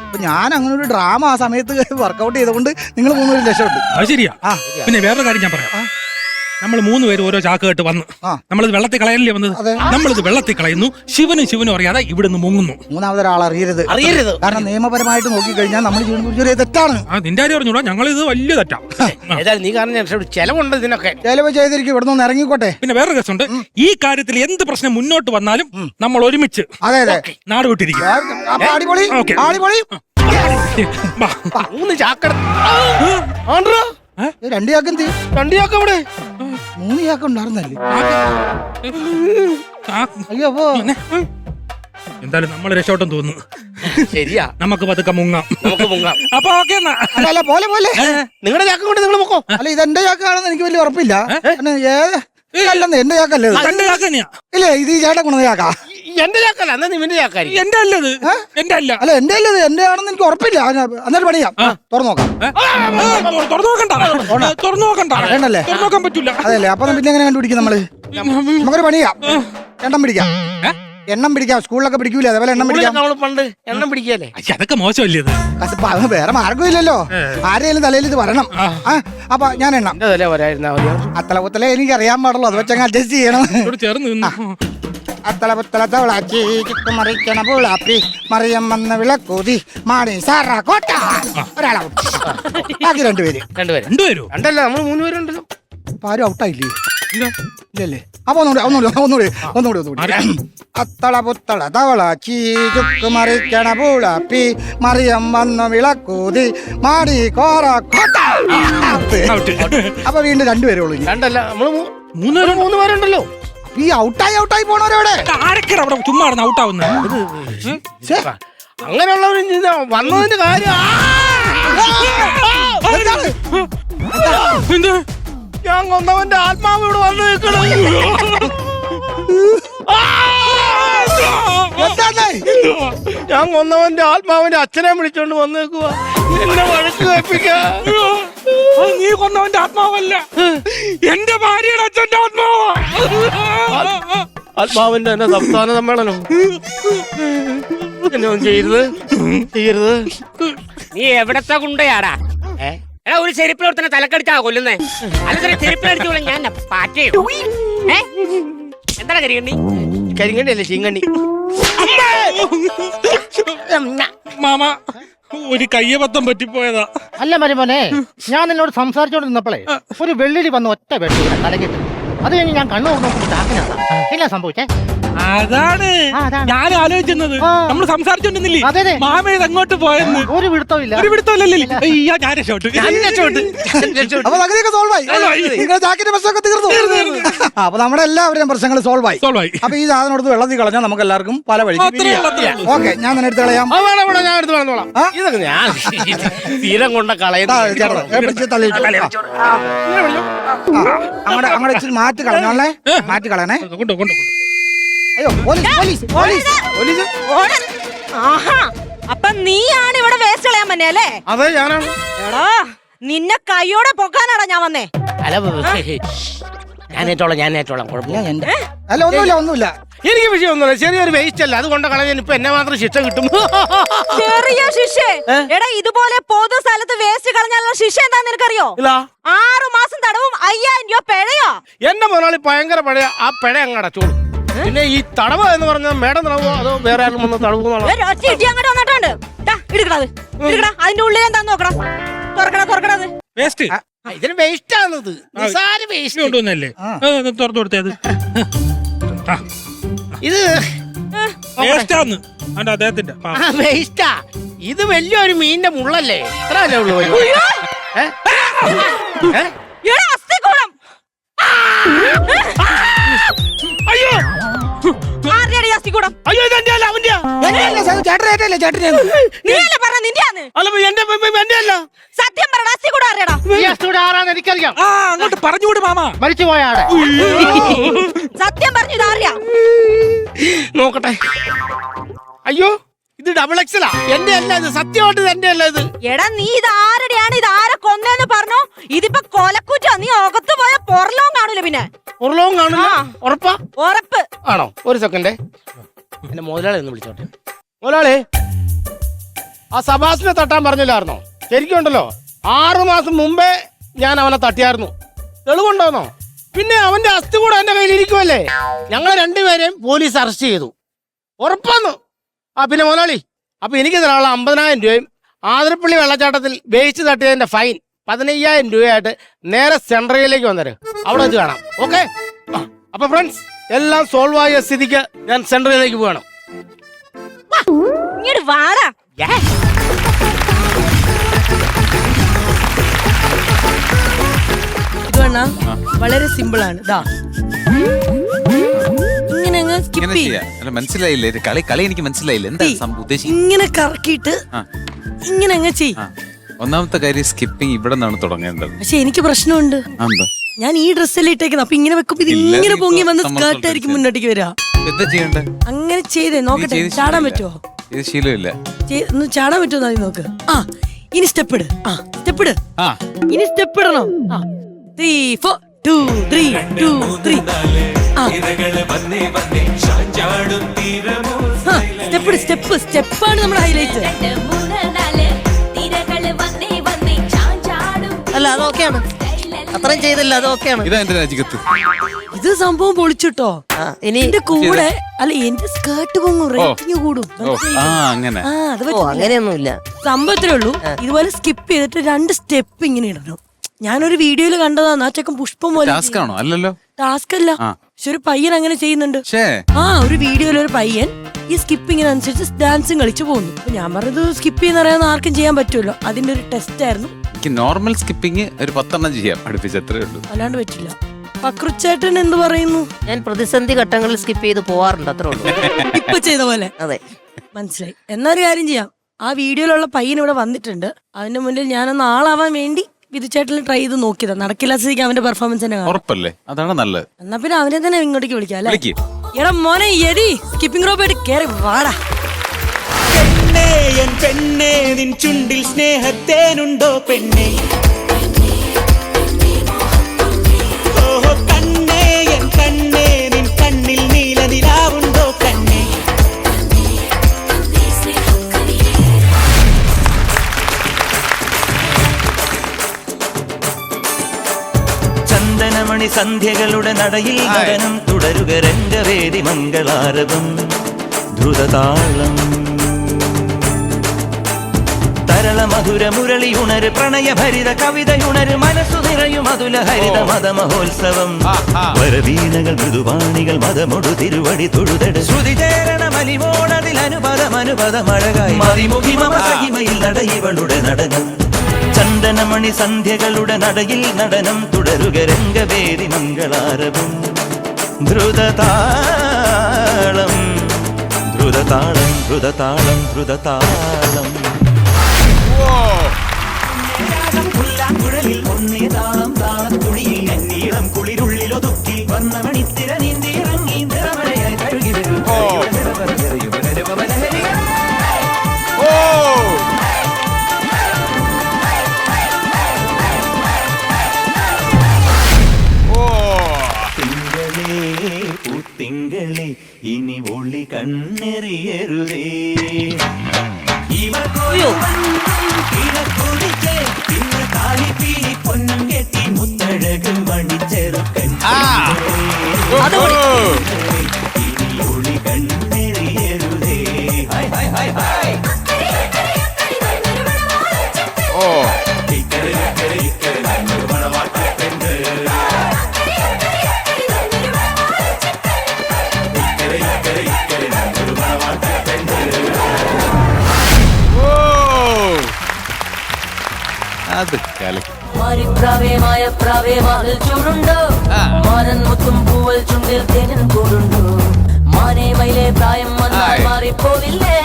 അപ്പൊ ഞാൻ അങ്ങനെ ഒരു ഡ്രാമ ആ സമയത്ത് വർക്കൗട്ട് ചെയ്തുകൊണ്ട് നിങ്ങൾ 3 പേരും രക്ഷപ്പെട്ടു. അത് ശരിയാ. പിന്നെ വേറൊരു കാര്യം ഞാൻ പറയാം. നമ്മൾ 3 പേര് ഓരോ ചാക്ക് കേട്ട് വന്ന് നമ്മളിത് വെള്ളത്തിൽ കളയാനല്ലേ വന്നത്. നമ്മളിത് വെള്ളത്തിൽ കളയുന്നു. ശിവനും അറിയാതെ ഇവിടുന്ന് മുങ്ങുന്നു. 3ാമതൊരാൾ അറിയരുത്. കാരണം നിയമപരമായിട്ട് നോക്കിക്കഴിഞ്ഞാൽ നമ്മൾ ചെറിയ തെറ്റാണ്. നിന്റെ കാര്യം അറിഞ്ഞൂടാ, ഞങ്ങൾ ഇത് വലിയ തെറ്റാ. നീ കാരണം ചെലവുണ്ട് ഇതിനൊക്കെ. ചെലവ് ചെയ്തിരിക്കും, ഇവിടെ നിന്ന് ഇറങ്ങിക്കോട്ടെ. പിന്നെ വേറൊരു കേസുണ്ട്. ഈ കാര്യത്തിൽ എന്ത് പ്രശ്നം മുന്നോട്ട് വന്നാലും നമ്മൾ ഒരുമിച്ച് നാട് വിട്ടിരിക്കും. 3 ചാക്കട 2 ചാക്ക് എന്ത്? 2 ചാക്ക് ഇവിടെ 3 ചാക്ക് ഉണ്ടായിരുന്നല്ലേ? അയ്യോ, എന്തായാലും നമ്മൾ രക്ഷോട്ടം തോന്നുന്നു. ശരിയാ, നമുക്ക് പതുക്കെ മുങ്ങാം. അപ്പൊ ഓക്കെ. അല്ല, പോലെ നിങ്ങളുടെ ചാക്ക കൊണ്ട് നിങ്ങൾ പൊക്കോ. അല്ല, ഇതെന്റെ ചാക്കാണെന്ന് എനിക്ക് വലിയ ഉറപ്പില്ല. അല്ലെന്ന് എന്റെ ചാക്കല്ലേ? തന്റെ ചാക്ക് തന്നെയാ. ഇല്ലേ, ഇത് ഈ ചേട്ടൻ കൊണ്ടുവന്ന ചാക്ക. എന്റെ ചാക്കല്ല, എന്നാ നിന്റെ ചാക്കാരി. എന്റെ അല്ലത്, എന്റെ അല്ല. അല്ല എന്റെ അല്ലത്, എന്റെ ആണെന്ന് എനിക്ക് ഉറപ്പില്ല. എന്നിട്ട് പണിയാം, തുറന്നു നോക്കാം. തുറന്നു നോക്കണ്ട, തുറന്നു നോക്കണ്ട, വേണ്ടല്ലേ? തുറന്നു നോക്കാൻ പറ്റൂല. അതെല്ലേ, അപ്പൊ പിന്നെ എങ്ങനെ കണ്ടുപിടിക്കും നമ്മള്? നമുക്കൊരു പണിയാം, എണ്ണം പിടിക്കാം. എണ്ണം പിടിക്കാം, സ്കൂളിലൊക്കെ പിടിക്കൂലേ, അതേപോലെ എണ്ണം പിടിക്കാം. നമ്മള് പണ്ട് എണ്ണം പിടിക്കല്ലേ. അതൊക്കെ മോശമല്ലേ ഇത്? വേറെ മാർഗമില്ലല്ലോ, ആരെയും തലയിൽ ഇത് വരണം. അപ്പൊ ഞാൻ എണ്ണം. എന്റെ തല വരായിരുന്നാ മതി. അത്തല പുത്തലേ എനിക്ക് അറിയാൻ പാടുള്ളൂ, അത് വെച്ചങ്ങ് അഡ്ജസ്റ്റ് ചെയ്യണം. ചേർന്ന് നിന്നു. അത്തല പുത്തല തവളാച്ചി ചുറ്റും മറിക്കണ പുളാപ്പി മറിയം വന്ന വിളക്കൂതി മാണി സാറാ കോട്ട. ഒരാളെ ബാക്കി രണ്ടുപേര്. രണ്ടുപേരോ? രണ്ടല്ല, നമ്മള് 3 പേരുണ്ടല്ലോ. അപ്പൊ ആരും ഔട്ടായില്ലേ? ഇല്ലല്ലേ? അപ്പൊ ഒന്നുകൂടി. അത്തള പുത്തള തവളാച്ചി ചുക്ക് മറിക്കണ പുളാപ്പി മറിയം വന്ന വിളക്കൂതി മാടി കോറ കോട്ട. അപ്പൊ വീണ്ടും രണ്ടുപേരേ ഉള്ളൂ. രണ്ടല്ല, നമ്മള് 3 പേരുണ്ടല്ലോ. ഈ ഔട്ടായി പോണവരോടെ ആരൊക്കെയാണ് അവിടെ ചുമ്മാ ഔട്ടാവുന്നത്? അങ്ങനെയുള്ളവർ വന്നതിന്റെ കാര്യം ഞാൻ കൊന്നവന്റെ ആത്മാവ് ഇവിടെ വന്ന് നിൽക്കണം. ഞാൻ കൊന്നവന്റെ ആത്മാവിന്റെ അച്ഛനെ വിളിച്ചോണ്ട് വന്ന് നിൽക്കുക. എന്നെ വഴക്ക് കേൾപ്പിക്കാ. നീ കൊന്നവന്റെ ആത്മാവല്ല, എന്റെ ഭാര്യയുടെ അച്ഛന്റെ ആത്മാവാ. ആത്മാവിന്റെ എന്നെ സംസ്ഥാന സമ്മേളനം എന്നെ ഒന്നും ചെയ്യരുത്. നീ എവിടത്തെ കൊണ്ടയാടാ? എടാ, ഒരു ചെരുപ്പിലോടത്തന്നെ തലക്കടിച്ചാ കൊല്ലുന്നേ. അല്ലെങ്കിൽ ചെരുപ്പിലടിച്ചു ഞാൻ പാറ്റയോ? എന്താണ് കരികണ്ണി? കരിങ്കണ്ണി അല്ലേ, ചീങ്കണ്ണി. മാമ, ഒരു കയ്യബദ്ധം പറ്റിപ്പോയതാ. അല്ല മരുമോനെ, ഞാൻ നിന്നോട് സംസാരിച്ചോണ്ട് നിന്നപ്പോഴേ ഒരു വെള്ളിടി വന്ന് ഒറ്റ വെട്ടി തലകിട്ട്. അത് കഴിഞ്ഞ് ഞാൻ കണ്ണു നോക്കുമ്പോൾ ചാക്കിനകത്താ. എന്നാ സംഭവിച്ചേ? അതാണ് ഞാൻ ആലോചിക്കുന്നത്. നമ്മൾ സംസാരിച്ചോണ്ടിരുന്നില്ലേ മാമയത് അങ്ങോട്ട് പോയെന്ന്? ഒരു പിടുത്തമില്ല. ഒരു പിടുത്തമില്ലല്ലേ? അയ്യാ, ഞാൻ രക്ഷോട്ട്. അപ്പൊ അങ്ങനെയൊക്കെ സോൾവ് ആയി. നിങ്ങളുടെ ജാക്കിന്റെ പ്രശ്നമൊക്കെ തീർന്നു. അപ്പൊ നമ്മുടെ എല്ലാവരുടെയും പ്രശ്നങ്ങൾ സോൾവ് ആയി. അപ്പൊ ഈ സാധനം എടുത്ത് വെള്ളത്തിൽ കളഞ്ഞാൽ നമുക്ക് എല്ലാവർക്കും പല വഴിക്ക്. ഓക്കെ, ഞാൻ തന്നെ എടുത്ത് കളയാം. ഞാൻ എടുത്ത് കളഞ്ഞോളാം. ഇതൊക്കെ ഞാൻ തീരം കൊണ്ട അങ്ങനെ ഇച്ചിരി മാറ്റി കളഞ്ഞോളേ, മാറ്റി കളയണേ. അയ്യോ, പോലീസ്. ആഹാ, അപ്പൊ നീയാണ് ഇവിടെ വേസ്റ്റ് കളയാൻ വന്നേ അല്ലേ? അതെ, ഞാനാണ്. എടാ, നിന്നെ കൈയോടെ പൊക്കാനാടാ ഞാൻ വന്നേ. അല്ല, ഞാൻ ഏറ്റോളാം, കുഴപ്പമില്ല. അല്ല, ഒന്നുമില്ല. എനിക്ക് വിഷയമൊന്നുമില്ല. ചെറിയൊരു വേസ്റ്റ് അല്ല, അതുകൊണ്ട് കളയാൻ ഇപ്പൊ എന്നെ മാത്രം ശിക്ഷ കിട്ടും. ചെറിയ ശിക്ഷ? എടാ, ഇതുപോലെ പൊതു സ്ഥലത്ത് വേസ്റ്റ് കളഞ്ഞാലുള്ള ശിക്ഷ എന്താന്ന് നിനക്കറിയോ? 6 മാസം തടവും 5000 രൂപ പിഴയോ. എന്റെ മുതലാളി ഭയങ്കര പഴയ ആ പിഴ അങ്ങ് അടച്ചോളൂ. പിന്നെ ഈ തടവ് എന്ന് പറഞ്ഞാൽ മേഡം തടവോ അതോ വേറെ ആരും വന്ന് തടവോ? അങ്ങോട്ട് വന്നിട്ടുണ്ട്. അതിന്റെ ഉള്ളിൽ എന്താന്ന് നോക്കടാ. തുറക്കടാ. ഇതിന് വേസ്റ്റ് ആണത്. കൊണ്ടുവന്നല്ലേ? തുറന്നു കൊടുത്തത് ഇത് വേസ്റ്റാന്ന് അദ്ദേഹത്തിന്റെ വേസ്റ്റാ. ഇത് വലിയൊരു മീനിന്റെ മുള്ളല്ലേ? എത്ര അല്ലേ ഉള്ളു? അയ്യോ, അയ്യോ, ഇതെന്റെ അല്ല, അവന്റെയാ. സത്യം പറയടാ, എനിക്കറിയാം. അങ്ങോട്ട് പറഞ്ഞുകൂട് മാമ. മരിച്ചുപോയ ആടെ സത്യം പറഞ്ഞു ഇതാറിയാ. നോക്കട്ടെ. അയ്യോ, ഇത് ഡബിൾ എക്സലാ. എന്റെ അല്ല ഇത്, സത്യമായിട്ട് എന്റെ അല്ല ഇത്. എടാ, നീ ഇത് ആരുടെയാണ്? ഇത് ആരെ കൊന്നേന്ന് പറഞ്ഞു? ഇതിപ്പോ കൊലക്കുറ്റ. നീ അകത്ത് പോയ പൊറലോം കാണൂല. പിന്നെ പൊറലോം കാണൂല? ഉറപ്പാ? ഉറപ്പ്. ആണോ? ഒരു സെക്കൻഡേ, എന്റെ മുതലാളി ഒന്ന് വിളിച്ചോട്ടെ. മുതലാളി, ആ സബാസിനെ തട്ടാൻ പറഞ്ഞില്ലായിരുന്നോ? ശരിക്കും ഉണ്ടല്ലോ, 6 മാസം മുമ്പേ ഞാൻ അവനെ തട്ടിയായിരുന്നു. തെളിവുണ്ടോന്നോ? പിന്നെ അവന്റെ അസ്ഥി കൂടെ എന്റെ കയ്യിൽ ഇരിക്കുമല്ലേ. ഞങ്ങൾ രണ്ടുപേരെയും പോലീസ് അറസ്റ്റ് ചെയ്തു. ഉറപ്പാന്നു. പിന്നെ മുതലാളി, അപ്പൊ എനിക്ക് തരാനുള്ള 50,000 രൂപയും ആതിരപ്പള്ളി വെള്ളച്ചാട്ടത്തിൽ വേസ്റ്റ് തട്ടിയതിന്റെ ഫൈൻ 15,000 രൂപയായിട്ട് നേരെ സെൻട്രലിലേക്ക് വന്നേര്. അവിടെ വെച്ച് കാണാം. ഓക്കെ? അപ്പൊ ഫ്രണ്ട്സ്, എല്ലാം സോൾവ് ആയ സ്ഥിതിക്ക് ഞാൻ സെൻട്രലിലേക്ക് പോകണം. ഇങ്ങോട്ട് വാടാ. വളരെ സിമ്പിൾ ആണ്. മനസ്സിലായില്ലേ? കളി എനിക്ക് മനസ്സിലായില്ല. എന്താ ഉദ്ദേശിക്കുന്നത്? ഇങ്ങനെ കറക്കിയിട്ട് ഇങ്ങനെ അങ്ങ് ചെയ്യും. ഒന്നാമത്തെ കാര്യം സ്കിപ്പിംഗ് ഇവിടെ നിന്നാണ് തുടങ്ങേണ്ടത്. പക്ഷെ എനിക്ക് പ്രശ്നമുണ്ട്. ഞാൻ ഈ ഡ്രസ്സല്ലേ ഇട്ടേക്കുന്നത്. അപ്പൊ ഇങ്ങനെ വെക്കുമ്പോ ഇത് ഇങ്ങനെ പൊങ്ങി വന്ന് സ്കേർട്ടായിരിക്കും മുന്നോട്ടേക്ക് വരിക. എന്താ ചെയ്യണ്ടേ? അങ്ങനെ ചെയ്തേ നോക്കട്ടെ, ചെയ്ത് ചാടാൻ ശീലമില്ല. പറ്റുമോ? ഇത് ശീലമില്ല. ഒന്ന് ചാടാൻ പറ്റുമോ എന്ന് നോക്ക്. ആ ഇനി സ്റ്റെപ്പ് ഇട്. ആ സ്റ്റെപ്പ് ഇട്. ആ ഇനി സ്റ്റെപ്പ് ഇടണം. ആ 3 4 2 3 2 3. സ്റ്റെപ്പാണ് നമ്മുടെ ഹൈലൈറ്റ്. അല്ല അതൊക്കെയാണ്, അത്രയും ചെയ്തില്ല, അതൊക്കെയാണ്. ഇതാ എന്റെ രാജിക്കത്ത്. ഇത് സംഭവം പൊളിച്ചിട്ടോ. ഇനി എന്റെ കൂടെ അല്ല എന്റെ സ്കേർട്ട് പൊങ്ങും, റേറ്റിംഗ് കൂടും. അങ്ങനെ ആ അത് അങ്ങനെയൊന്നുമില്ല, സംഭവത്തിലേ ഉള്ളൂ. ഇതുപോലെ സ്കിപ്പ് ചെയ്തിട്ട് 2 സ്റ്റെപ്പ് ഇങ്ങനെ ഇടണം. ഞാനൊരു വീഡിയോയില് കണ്ടതാണ്. ആ ചെക്കൻ പുഷ്പം പോലെ. ടാസ്ക് ആണോ? അല്ലല്ലോ, ടാസ്ക് അല്ല. പക്ഷെ ഒരു പയ്യൻ അങ്ങനെ ചെയ്യുന്നുണ്ട്. ഷേ ആ ഒരു വീഡിയോയിൽ ഒരു പയ്യൻ ഈ സ്കിപ്പിങ്ങിനനുസരിച്ച് ഡാൻസും കളിച്ചു പോകുന്നു. അപ്പൊ ഞാൻ പറഞ്ഞത് സ്കിപ്പ് ചെയ്യുന്ന അറിയാവുന്ന ആർക്കും ചെയ്യാൻ പറ്റുമല്ലോ, അതിന്റെ ഒരു ടെസ്റ്റ് ആയിരുന്നു. എനിക്ക് നോർമൽ സ്കിപ്പിംഗ് ഒരു 10 ചെയ്യാം അടുപ്പിച്ച്, അത്രേ ഉള്ളൂ. അല്ലാണ്ട് പറ്റില്ല. പക്രുച്ചേട്ടൻ എന്ത് പറയുന്നു? ഞാൻ പ്രതിസന്ധി ഘട്ടങ്ങളിൽ സ്കിപ്പ് ചെയ്ത് പോവാറുണ്ട്, അത്രേ ഉള്ളൂ. ഇപ്പൊ ചെയ്ത പോലെ. അതെ, മനസ്സിലായി. എന്നൊരു കാര്യം ചെയ്യാം, ആ വീഡിയോയിലുള്ള പയ്യൻ ഇവിടെ വന്നിട്ടുണ്ട്. അതിന്റെ മുന്നിൽ ഞാനൊന്ന് ആളാവാൻ വേണ്ടി വിധുചേട്ടന് ട്രൈ ചെയ്ത് നോക്കിയതാ. നടക്കില്ല സ്ഥിതിക്ക് അവന്റെ പെർഫോമൻസ് തന്നെ കാണാം. ഉറപ്പല്ലേ? അതാണ് നല്ലത്. എന്നാ പിന്നെ അവനെ തന്നെ ഇങ്ങോട്ടേക്ക് വിളിക്കാം അല്ലേ? വിളിക്ക്. എടാ മോനെ എരി സ്കിപ്പിംഗ് റോപ്പായിട്ട് കേറി വാടാ. പെണ്ണേ എൻ പെണ്ണേ നിൻ ചുണ്ടിൽ സ്നേഹത്തേനുണ്ടോ പെണ്ണേ? ഓഹോ കണ്ണേ എൻ കണ്ണേ നിൻ കണ്ണിൽ നീല നിലാവുണ്ടോ കണ്ണേ? ചന്ദനമണി സന്ധ്യകളുടെ നടയിൽ നടനം തുടരുക രംഗവേദി മംഗളാരവം ദ്രുതതാളം തരള മധുര മുരളി ഉണര് പ്രണയഭരിത കവിതയുണര് മനസ്സു നിറയും മധുല ഹരിത മതമഹോത്സവം വരവീണകൾ മൃദുവാണികൾ മതമൊടു തിരുവടി തൊഴുതട് ശ്രുതി ചേരണ മലിമോണതിൽ അനുപദമഴകായി മതിമുഖി മമ സഹിമയിൽ നടയിവളുടെ നടനം ചന്ദനമണി സന്ധ്യകളുടെ നടയിൽ നടനം തുടരുക രംഗവേദി മംഗളാരവം ദ്രുതതാളം ദ്രുതതാളം ദ്രുതതാളം ദ്രുതതാളം കുഴലിൽ ഒന്നേ താളം താളത്തുണിയിൽ എന്നീളം കുളിരുള്ളിൽ ഒതുക്കി വന്ന മണിത്തിര നീന്തി ഇറങ്ങി നിറമഴയായി കഴുകി വരും തിങ്കളെ ഇനി ഒളി കണ്ണെറിയരുതേ ഇന്ന് താലി പീലി പൊന്നം കെട്ടി മുത്തഴക് മണിച്ചെറുക്കൻ ഇനി ഒളി കണ്ണെറിയരുതേ ഹായ് ഹായ് ഹായ് ഹായ് മാനൻ മുത്തും പൂവൽ ചുണ്ടിൽ തേനൻ കൂടുണ്ടോ മാനേ മയിലെ പ്രായം വന്നാൽ മാറിപ്പോവില്ലേ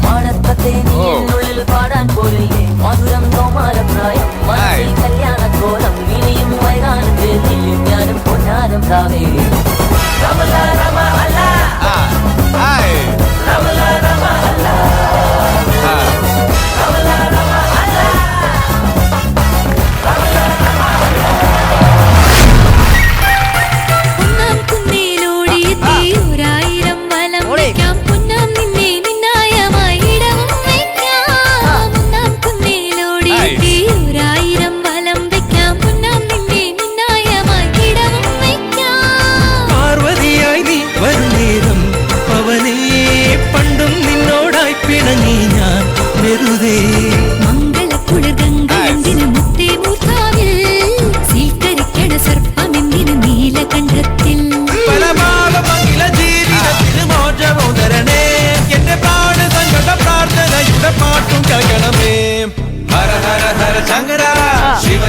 മാടത്തത്തെ നീനുള്ളിൽ പാടാൻ പോലില്ലേ മധുരം തോമാല പ്രായം മനസ്സിൽ കല്യാണക്കോലം ഇനിയും വൈകാനും നീയും ഞാനും പൊന്നാരം പ്രാവേ രമല രമ അല്ല രമല രമ അല്ല രമല രമ അല്ല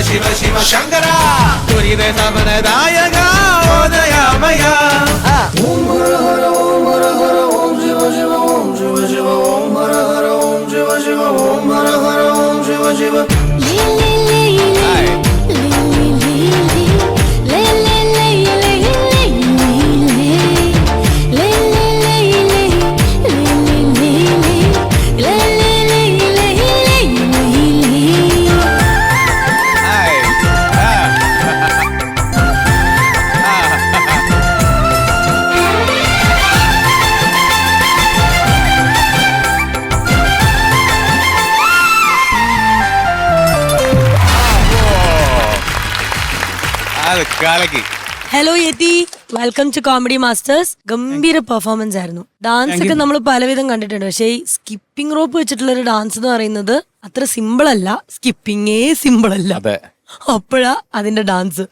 ശിവ ശിവ ശങ്കര ദുരിത സമനദായക ഓദയാമയ ഓം ഹര ഹര ഓം ഹര ഹര ഓം ശിവ ശിവ ഓം ശിവ ശിവ ഓം ഹര ഹര ഓം ശിവ ശിവ ഓം ഹര ഹര ഓം ശിവ ശിവ la കാലക്ക്. Hello Yathi, welcome to comedy masters. ഗംഭീര പെർഫോമൻസ് ആയിരുന്നു. ഡാൻസ് ഒക്കെ നമ്മൾ പലവിധം കണ്ടിട്ടുണ്ട്, പക്ഷേ ഈ സ്കിപ്പിംഗ് റോപ്പ് വെച്ചിട്ടുള്ള ഒരു ഡാൻസ് എന്ന് പറയുന്നത് അത്ര സിമ്പിൾ അല്ല. സ്കിപ്പിങ്ങേ സിമ്പിൾ അല്ല. അപ്പോഴാ അതിന്റെ ഡാൻസ്.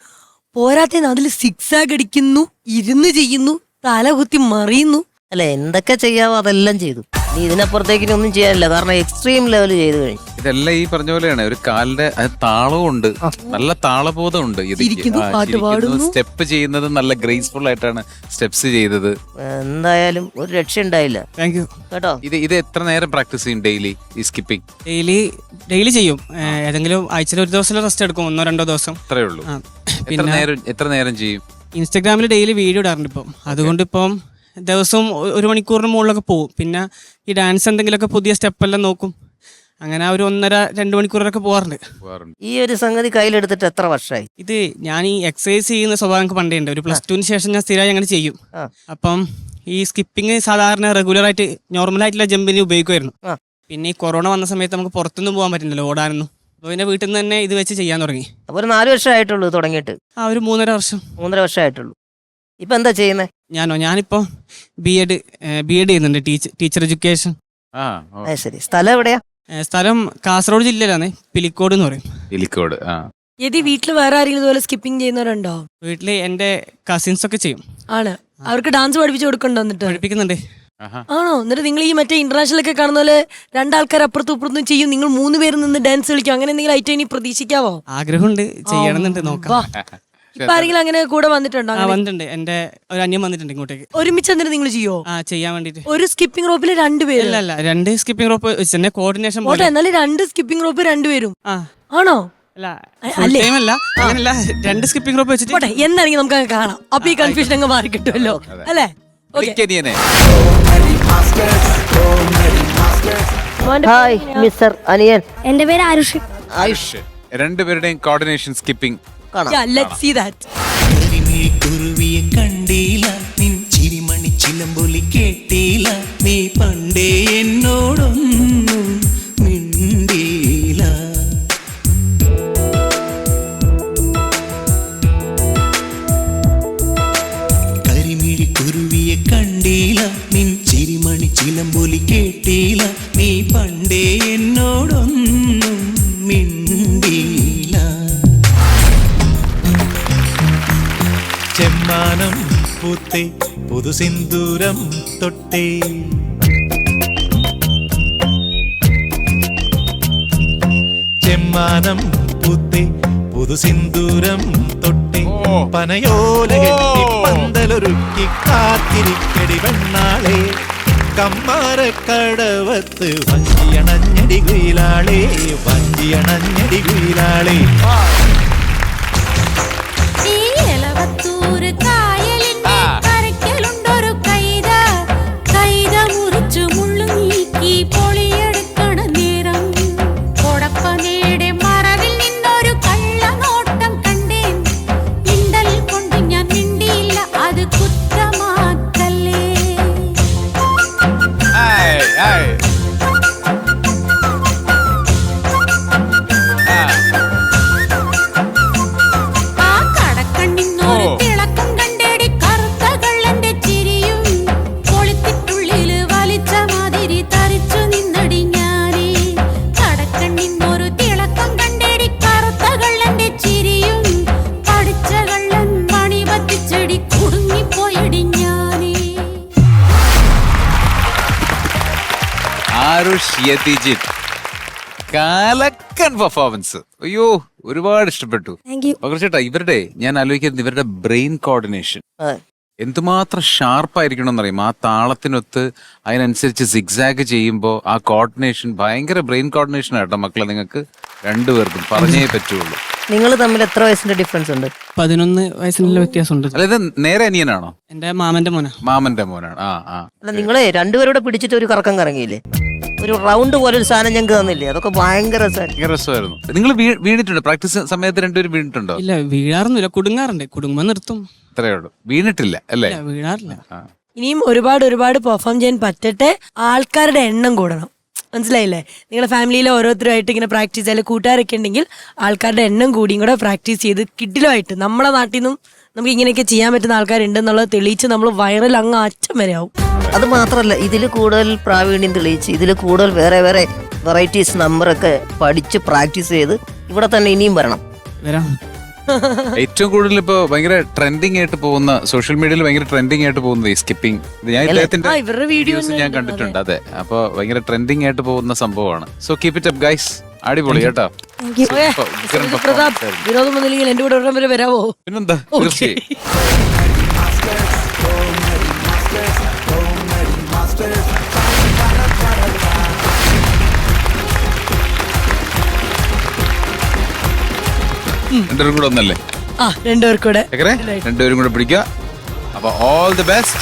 പോരാത്തതിന് അതിൽ സിക്സാഗ് അടിക്കുന്നു, ഇരുന്ന് ചെയ്യുന്നു, തല കുത്തി മറിയുന്നു. അല്ല, എന്തൊക്കെ ചെയ്യാവോ അതെല്ലാം ചെയ്തു. നീ ഇതിനപ്പുറത്തേക്ക് ഒന്നും ചെയ്യാനില്ല, കാരണം എക്സ്ട്രീം ലെവൽ ചെയ്തു കഴിഞ്ഞു. ഇതെല്ലാം ഈ പറഞ്ഞ പോലെയാണ്. ഒരു കാലിന്റെ താളവും ഉണ്ട്, നല്ല താളബോധം ഉണ്ട്. സ്റ്റെപ്പ് ചെയ്യുന്നത് നല്ല ഗ്രേസ്ഫുൾ ആയിട്ടാണ് സ്റ്റെപ്സ് ചെയ്തത്. എന്തായാലും ഒരു രക്ഷ ഉണ്ടായില്ല. താങ്ക് യു കേട്ടോ. ഇത് എത്ര നേരം പ്രാക്ടീസ് ചെയ്യും ഡെയിലി ഈ സ്കിപ്പിംഗ്? ഡെയിലി ചെയ്യും. ഏതെങ്കിലും ആഴ്ചയിൽ ഒരു ദിവസം റെസ്റ്റ് എടുക്കും, 1-2 ദിവസം. അത്രേ ഉള്ളൂ. എത്ര നേരം ചെയ്യും? ഇൻസ്റ്റാഗ്രാമിൽ ഡെയിലി വീഡിയോ ഇടാറുണ്ട് ഇപ്പം. അതുകൊണ്ട് ഇപ്പം ദിവസവും 1 മണിക്കൂറിന് മുകളിലൊക്കെ പോകും. പിന്നെ ഈ ഡാൻസ് എന്തെങ്കിലുമൊക്കെ പുതിയ സ്റ്റെപ്പെല്ലാം നോക്കും. അങ്ങനെ ഒരു 1.5-2 മണിക്കൂറൊക്കെ പോകാറുണ്ട്. ഈ ഒരു സംഗതി കയ്യിലെടുത്തിട്ട് എത്ര വർഷമായി? ഇത് ഞാൻ ഈ എക്സസൈസ് ചെയ്യുന്ന സ്വഭാവം എനിക്ക് പണ്ടേ ഉണ്ട്. ഒരു +2 ശേഷം ഞാൻ സ്ഥിരമായി അങ്ങനെ ചെയ്യും. അപ്പം ഈ സ്കിപ്പിംഗ് സാധാരണ റെഗുലർ ആയിട്ട് നോർമലായിട്ടുള്ള ജമ്പിന് ഉപയോഗിക്കുമായിരുന്നു. പിന്നെ ഈ കൊറോണ വന്ന സമയത്ത് നമുക്ക് പുറത്തൊന്നും പോകാൻ പറ്റില്ലല്ലോ, ഓടാനൊന്നും. അപ്പോൾ പിന്നെ വീട്ടിൽ നിന്ന് തന്നെ ഇത് വെച്ച് ചെയ്യാൻ തുടങ്ങി. അപ്പോൾ ഒരു 4 വർഷമായിട്ടുള്ളൂ തുടങ്ങിയിട്ട്? ഒരു 3.5 വർഷം. 3.5 വർഷമായിട്ടുള്ളൂ. ഇപ്പൊ എന്താ ചെയ്യുന്നത്? ഞാനിപ്പോ ബി.എഡ് ചെയ്യുന്നുണ്ട്, ടീച്ചർ എഡ്യൂക്കേഷൻ. ശരി. സ്ഥലം എവിടെയാ? സ്ഥലം കാസർഗോഡ് ജില്ലയിലാണ്, പിലിക്കോട് എന്ന് പറയും. പിലിക്കോട്. യതി, വീട്ടില് വേറെ ആരെങ്കിലും ഇതുപോലെ സ്കിപ്പിംഗ് ചെയ്യുന്നവരുണ്ടോ? വീട്ടില് എന്റെ കസിൻസ് ഒക്കെ ചെയ്യും. ആണ്. അവർക്ക് ഡാൻസ് പഠിപ്പിച്ചു കൊടുക്കണ്ടോ? എന്നിട്ട് പഠിപ്പിക്കുന്നുണ്ട്. ആണോ? എന്നിട്ട് നിങ്ങൾ ഈ മറ്റേ ഇന്റർനാഷണൽ ഒക്കെ കാണുന്ന പോലെ 2 ആൾക്കാർ അപ്പുറത്തും ഇപ്പുറത്തും ചെയ്യും, നിങ്ങൾ 3 പേര് നിന്ന് ഡാൻസ് കളിക്കും, അങ്ങനെ എന്തെങ്കിലും ഐറ്റം ഇനി പ്രതീക്ഷിക്കാവോ? ആഗ്രഹമുണ്ട്, ചെയ്യണമെന്നുണ്ട്, നോക്കാം. ഇപ്പൊ ആരെങ്കിലും അങ്ങനെ കൂടെ വന്നിട്ടുണ്ടോ? വന്നിട്ടുണ്ട്, എന്റെ ഒരു അന്യം വന്നിട്ടുണ്ട് ഇങ്ങോട്ടേക്ക്. ഒരുമിച്ച് എന്തിനാ നിങ്ങൾ ചെയ്യോ? ചെയ്യാൻ വേണ്ടിട്ട്. ഒരു സ്കിപ്പിംഗ് റോപ്പില് 2 പേര്? അല്ല, 2 സ്കിപ്പിംഗ് റോപ്പ് വെച്ച് കോർഡിനേഷൻ. എന്നാലും 2 സ്കിപ്പിംഗ് റോപ്പ് 2 പേരും ആണോ? അല്ല, അങ്ങനല്ല, 2 സ്കിപ്പിംഗ് റോപ്പ് വെച്ചിട്ട് എന്താണെങ്കിൽ നമുക്ക് അങ്ങ് കാണാം. അപ്പൊ ഈ കൺഫ്യൂഷൻ അങ്ങ് മാറി കിട്ടുമല്ലോ, അല്ലേ? ഹായ് മിസ്റ്റർ അനിയൻ. എന്റെ പേര് ആരുഷ്. ആയുഷ്. രണ്ടുപേരുടെയും കോർഡിനേഷൻ സ്കിപ്പിംഗ് കുരുവിയെ കണ്ടീല, നിൻ ചിരിമണി ചിലമ്പൊലി കേട്ടീല, നീ പണ്ടേ എന്നോടൊന്നും മിണ്ടീല. കരിമിഴി കുരുവിയെ കണ്ടീല, നിൻ ചിരിമണി ചിലമ്പൊലി കേട്ടീല, നീ പണ്ടേ എന്നോടൊന്നും മിണ്ടീല. ചെമ്മാനം പൂത്തേ പുതു സിന്ദൂരം തൊട്ടേ, ചെമ്മാനം പൂത്തേ പുതു സിന്ദൂരം തൊട്ടേ, പനയോല കെട്ടി പന്തലൊരുക്കി കാത്തിരിക്കടി പെണ്ണാളെ, കമ്മാരക്കടവത്ത് വഞ്ചിയണഞ്ഞടി കുയിലാളെ, വഞ്ചിയണഞ്ഞടി കുയിലാളെ. കരക്കലുണ്ടൊരു കൈത, കൈത മുറിച്ചു മുള്ളു നീക്കി പൊളിയെടുക്കണ നേരം, കൊടപ്പനയുടെ മറവിൽ നിന്നൊരു കള്ളനോട്ടം കണ്ടേൻ, മിണ്ടൽ കൊണ്ട് ഞാൻ മിണ്ടിയില്ല, അത് കുറ്റമാക്കല്ലേ. ആ കടക്കണ്ണിന്നൊരു തിളക്കം കണ്ടേടി, കറുത്ത കള്ളന്റെ ചിരിയും കൊളുത്തിട്ടുള്ളില് വലിച്ച മാതിരി തറിച്ചു നിന്നടി ഞാനേ. കടക്കണ്ണിന്നൊരു തിളക്കം കണ്ടേടി, കറുത്ത കള്ളന്റെ ചിരിയും പഠിച്ച കള്ളൻ മണി പത്തിച്ചെടി കുടുങ്ങിപ്പോയടി ഞാനേ. ആരുഷ് യതിജിത്ത്, കാലക്കൻ പെർഫോമൻസ്. അയ്യോ, ഒരുപാട് ഇഷ്ടപ്പെട്ടു. ചേട്ടാ, ഇവരുടെ ഞാൻ ആലോചിക്കുന്നത് ഇവരുടെ ബ്രെയിൻ കോർഡിനേഷൻ എന്തുമാത്രം ഷാർപ്പായിരിക്കണം എന്നറിയും. ആ താളത്തിനൊത്ത് അതിനനുസരിച്ച് സിഗ്സാഗ് ചെയ്യുമ്പോൾ ആ കോർഡിനേഷൻ ഭയങ്കര ബ്രെയിൻ കോർഡിനേഷൻ ആട്ടോ മക്കളെ. നിങ്ങൾക്ക് 2 പേർക്കും പറഞ്ഞേ പറ്റുള്ളൂ. നിങ്ങൾ തമ്മിൽ എത്ര വയസ്സിന്റെ ഡിഫറൻസ് ഉണ്ട്? 11 വയസ്സിനുള്ള വ്യത്യാസമുണ്ട്. അല്ല, ഇത് നേരെ അനിയനാണോ? എന്റെ മാമന്റെ മോനാണ്. അല്ല, നിങ്ങളെ 2 പേരോടെ പിടിച്ചിട്ട് ഒരു കറക്കം കറങ്ങിയില്ലേ? ഒരു റൗണ്ട് പോലെ ഒരു സാധനം ഞങ്ങൾക്ക് തന്നില്ലേ? അതൊക്കെ ഭയങ്കര രസമായിരുന്നു. നിങ്ങൾ വീണിട്ടുണ്ടോ? പ്രാക്ടീസ് സമയത്ത് 2 പേരും വീണിട്ടുണ്ടോ? ഇല്ല, വീഴാറൊന്നുമില്ല, കുടുങ്ങാറുണ്ട്. കുടുങ്ങുമ്പോൾ നിർത്തും, അത്രേ ഉള്ളൂ. വീണിട്ടില്ല അല്ലേ? വീഴാറില്ല. ഇനിയും ഒരുപാട് പെർഫോം ചെയ്യാൻ പറ്റട്ടെ. ആൾക്കാരുടെ എണ്ണം കൂടണം, മനസ്സിലായില്ലേ? നിങ്ങളുടെ ഫാമിലിയിലെ ഓരോരുത്തരുമായിട്ട് ഇങ്ങനെ പ്രാക്ടീസ് ചെയ്യാൻ കൂട്ടുകാരൊക്കെ ഉണ്ടെങ്കിൽ ആൾക്കാരുടെ എണ്ണം കൂടിയും കൂടെ പ്രാക്ടീസ് ചെയ്ത് കിഡിലുമായിട്ട് നമ്മുടെ നാട്ടിൽ നിന്നും നമുക്ക് ഇങ്ങനെയൊക്കെ ചെയ്യാൻ പറ്റുന്ന ആൾക്കാരുണ്ടെന്നുള്ളത് തെളിയിച്ച് നമ്മൾ വൈറൽ അങ്ങ് അറ്റം വരെ ആവും. അത് മാത്രല്ല, ഇതിൽ കൂടുതൽ പ്രാവീണ്യം തെളിയിച്ച് ഇതിൽ കൂടുതൽ വേറെ വേറെ വെറൈറ്റീസ് നമ്പറൊക്കെ പഠിച്ച് പ്രാക്ടീസ് ചെയ്ത് ഇവിടെ തന്നെ ഇനിയും വരണം. ഏറ്റവും കൂടുതൽ ഇപ്പൊ ഭയങ്കര ട്രെൻഡിങ് ആയിട്ട് പോകുന്ന സോഷ്യൽ മീഡിയയിൽ ഭയങ്കര ട്രെൻഡിങ് ആയിട്ട് പോകുന്നത് ഈ സ്കിപ്പിംഗ്. ഞാൻ ഇദ്ദേഹത്തിന്റെ ഇവരുടെ വീഡിയോസ് ഞാൻ കണ്ടിട്ടുണ്ട്. അതെ, അപ്പൊ ഭയങ്കര ട്രെൻഡിങ് ആയിട്ട് പോകുന്ന സംഭവമാണ്. So keep it up guys. അടിപൊളി കേട്ടോ. പ്രതാപ് വിനോദം വന്നില്ലെങ്കിൽ എന്റെ കൂടെ ഒരെണ്ണം വരെ വരാവോ? പിന്നെന്താ, തീർച്ചയായും. രണ്ടുപേരും കൂടെ ഒന്നല്ലേ? രണ്ടുപേർക്കൂടെ രണ്ടുപേരും കൂടെ പിടിക്കുക. അപ്പൊ ഓൾ ദി ബെസ്റ്റ്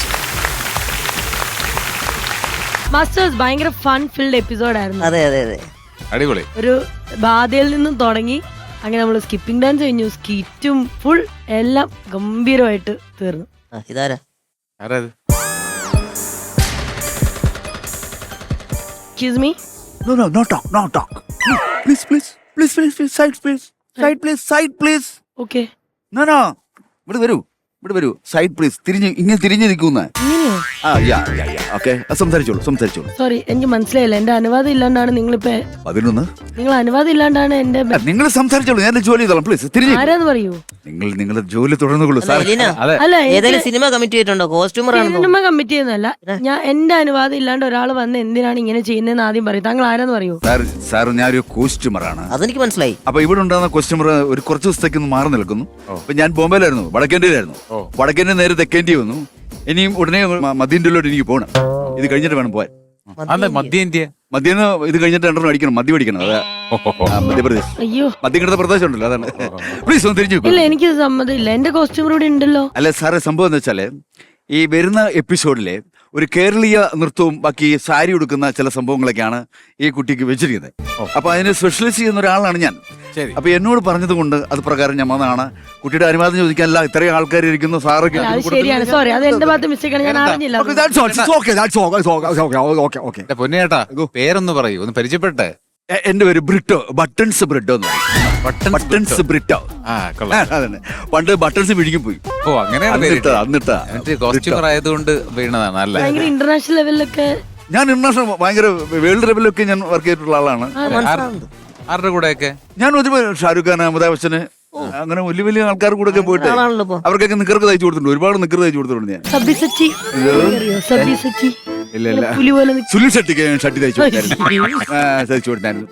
മാസ്റ്റേഴ്സ്. ഭയങ്കര ഫൺ ഫിൽഡ് എപ്പിസോഡ് ആയിരുന്നു. അതെ അതെ അതെ, അടിപൊളി. ഒരു ബാധയിൽ നിന്നും തുടങ്ങി അങ്ങനെ നമ്മൾ സ്കിപ്പിംഗ് ഡാൻസ് കഴിഞ്ഞു, സ്കിറ്റും ഫുൾ എല്ലാം ഗംഭീരമായിട്ട് തീർന്നു. ഇതാരാ? ആരാത്? Excuse me? No talk. No. Please. Side, please. Okay. No. ഇവിടെ വരൂ. Side please. ഇങ്ങനെ തിരിഞ്ഞു നിൽക്കുന്ന. ഓക്കെ, സംസാരിച്ചോളൂ. സോറി, എനിക്ക് മനസ്സിലായില്ല. എന്റെ അനുവാദം ഇല്ലാണ്ടാണ് നിങ്ങളിപ്പോ 11. നിങ്ങൾ അനുവാദം ഇല്ലാണ്ടാണ് എന്റെ നിങ്ങൾ സംസാരിച്ചോളൂ, ഞാൻ ജോലി ചെയ്തോളാം. പ്ലീസ് തിരിഞ്ഞു. ആരാന്ന് പറയൂ? നിങ്ങൾ നിങ്ങളുടെ ജോലി തുടർന്നുകൊള്ളൂ. അല്ല, ഏതെങ്കിലും സിനിമ കമ്മിറ്റ് ചെയ്തിട്ടുണ്ടോ? കോസ്റ്റ്യൂമർ ആണോ? സിനിമ കമ്മിറ്റ് ചെയ്യുന്നതല്ല. ഞാൻ എന്റെ അനുവാദം ഇല്ലാണ്ട് ഒരാൾ വന്ന് എന്തിനാണ് ഇങ്ങനെ ചെയ്യുന്നതെന്ന് ആദ്യം പറയും. താങ്കൾ ആരാന്ന് പറയൂ? സാർ, ഞാനൊരു കോസ്റ്റ്യൂമറാണ്. അതെനിക്ക് മനസ്സിലായി. അപ്പൊ ഇവിടെ ഉണ്ടാകുന്ന കോസ്റ്റ്യൂമർ ഒരു കുറച്ച് ദിവസത്തേക്ക് ഒന്ന് മാറി നിൽക്കുന്നു. അപ്പൊ ഞാൻ ബോംബെയിലായിരുന്നു, വടക്കേന്ത്യയിലായിരുന്നു. വടക്കേന്ത്യ നേരെ തെക്കേന്ത്യ വന്നു. ഇനിയും ഉടനെ മധ്യേന്ത്യയിലോട്ട് എനിക്ക് പോകണം. ഇത് കഴിഞ്ഞിട്ട് വേണം പോവാൻ. മധ്യേന്ന് ഇത് കഴിഞ്ഞിട്ട് 2 അടിക്കണം, മദ്യം അടിക്കണം. അതെ, മധ്യപ്രദേശ്. അയ്യോ, മദ്യം കിടന്ന പ്രദേശം ഉണ്ടല്ലോ, അതാണ്. പ്ലീസ് ഒന്ന് തിരിച്ചു. ഇല്ല, എനിക്ക് സമ്മതമില്ല. എന്റെ കോസ്റ്റ്യൂമർ ഇവിടെ ഉണ്ടല്ലോ. അല്ല സാറേ, സംഭവം എന്ന് വെച്ചാല് ഈ വരുന്ന എപ്പിസോഡിലെ ഒരു കേരളീയ നൃത്തവും ബാക്കി സാരി ഉടുക്കുന്ന ചില സംഭവങ്ങളൊക്കെയാണ് ഈ കുട്ടിക്ക് വെച്ചിരിക്കുന്നത്. അപ്പൊ അതിന് സ്പെഷ്യലൈസ് ചെയ്യുന്ന ഒരാളാണ് ഞാൻ. അപ്പൊ എന്നോട് പറഞ്ഞത് കൊണ്ട് അത് പ്രകാരം ഞാൻ വന്നതാണ്. കുട്ടിയുടെ അനുവാദം ചോദിക്കാനല്ല, ഇത്രയും ആൾക്കാർ ഇരിക്കുന്നു. സാറൊക്കെ ശരിയാണ്, സോറി, അത് എന്റെ ഭാഗത്ത് മിസ്റ്റേക്ക് ആണ്, ഞാൻ അറിഞ്ഞില്ല. പൊന്നേട്ടാ, പേരൊന്ന് പറയൂ, ഒന്ന് പരിചയപ്പെട്ടെ. എന്റെ പേര് ബ്രിട്ടോ, ബട്ടൺസ് ബ്രിട്ടോ എന്ന് പറയും. ബട്ടൺസ് ബ്രിട്ടോ. അതന്നെ, പണ്ട് ബട്ടൺസ് വിഴുങ്ങി പോയി. ഓ, അങ്ങനെ കോസ്റ്റ്യൂമർ ആയതുകൊണ്ട് വീണതാണ് അല്ലേ? ഭയങ്കര ഇന്റർനാഷണൽ ലെവലിലൊക്കെ ഞാൻ ഇന്റർനാഷണൽ ഭയങ്കര വേൾഡ് ലെവലിലൊക്കെ ഞാൻ വർക്ക് ചെയ്തിട്ടുള്ള ആളാണ്. ആരുടെ കൂടെയൊക്കെ? ഞാൻ ഒരുപാട് ഷാരൂഖ് ഖാൻ, അമിതാഭ് ബച്ചന്, അങ്ങനെ വലിയ വലിയ ആൾക്കാർ കൂടെ ഒക്കെ പോയിട്ട് അവർക്കൊക്കെ നിക്കർക്ക് തയ്ച്ചു കൊടുത്തിട്ടുണ്ട്. ഒരുപാട് നിക്കർ തയ്ച്ചു കൊടുത്തിട്ടുണ്ട് ഞാൻ. ഇല്ല, സുനിൽ ഷെട്ടിക്ക് ഷട്ടി തയ്ച്ചു കൊടുത്തായിരുന്നു.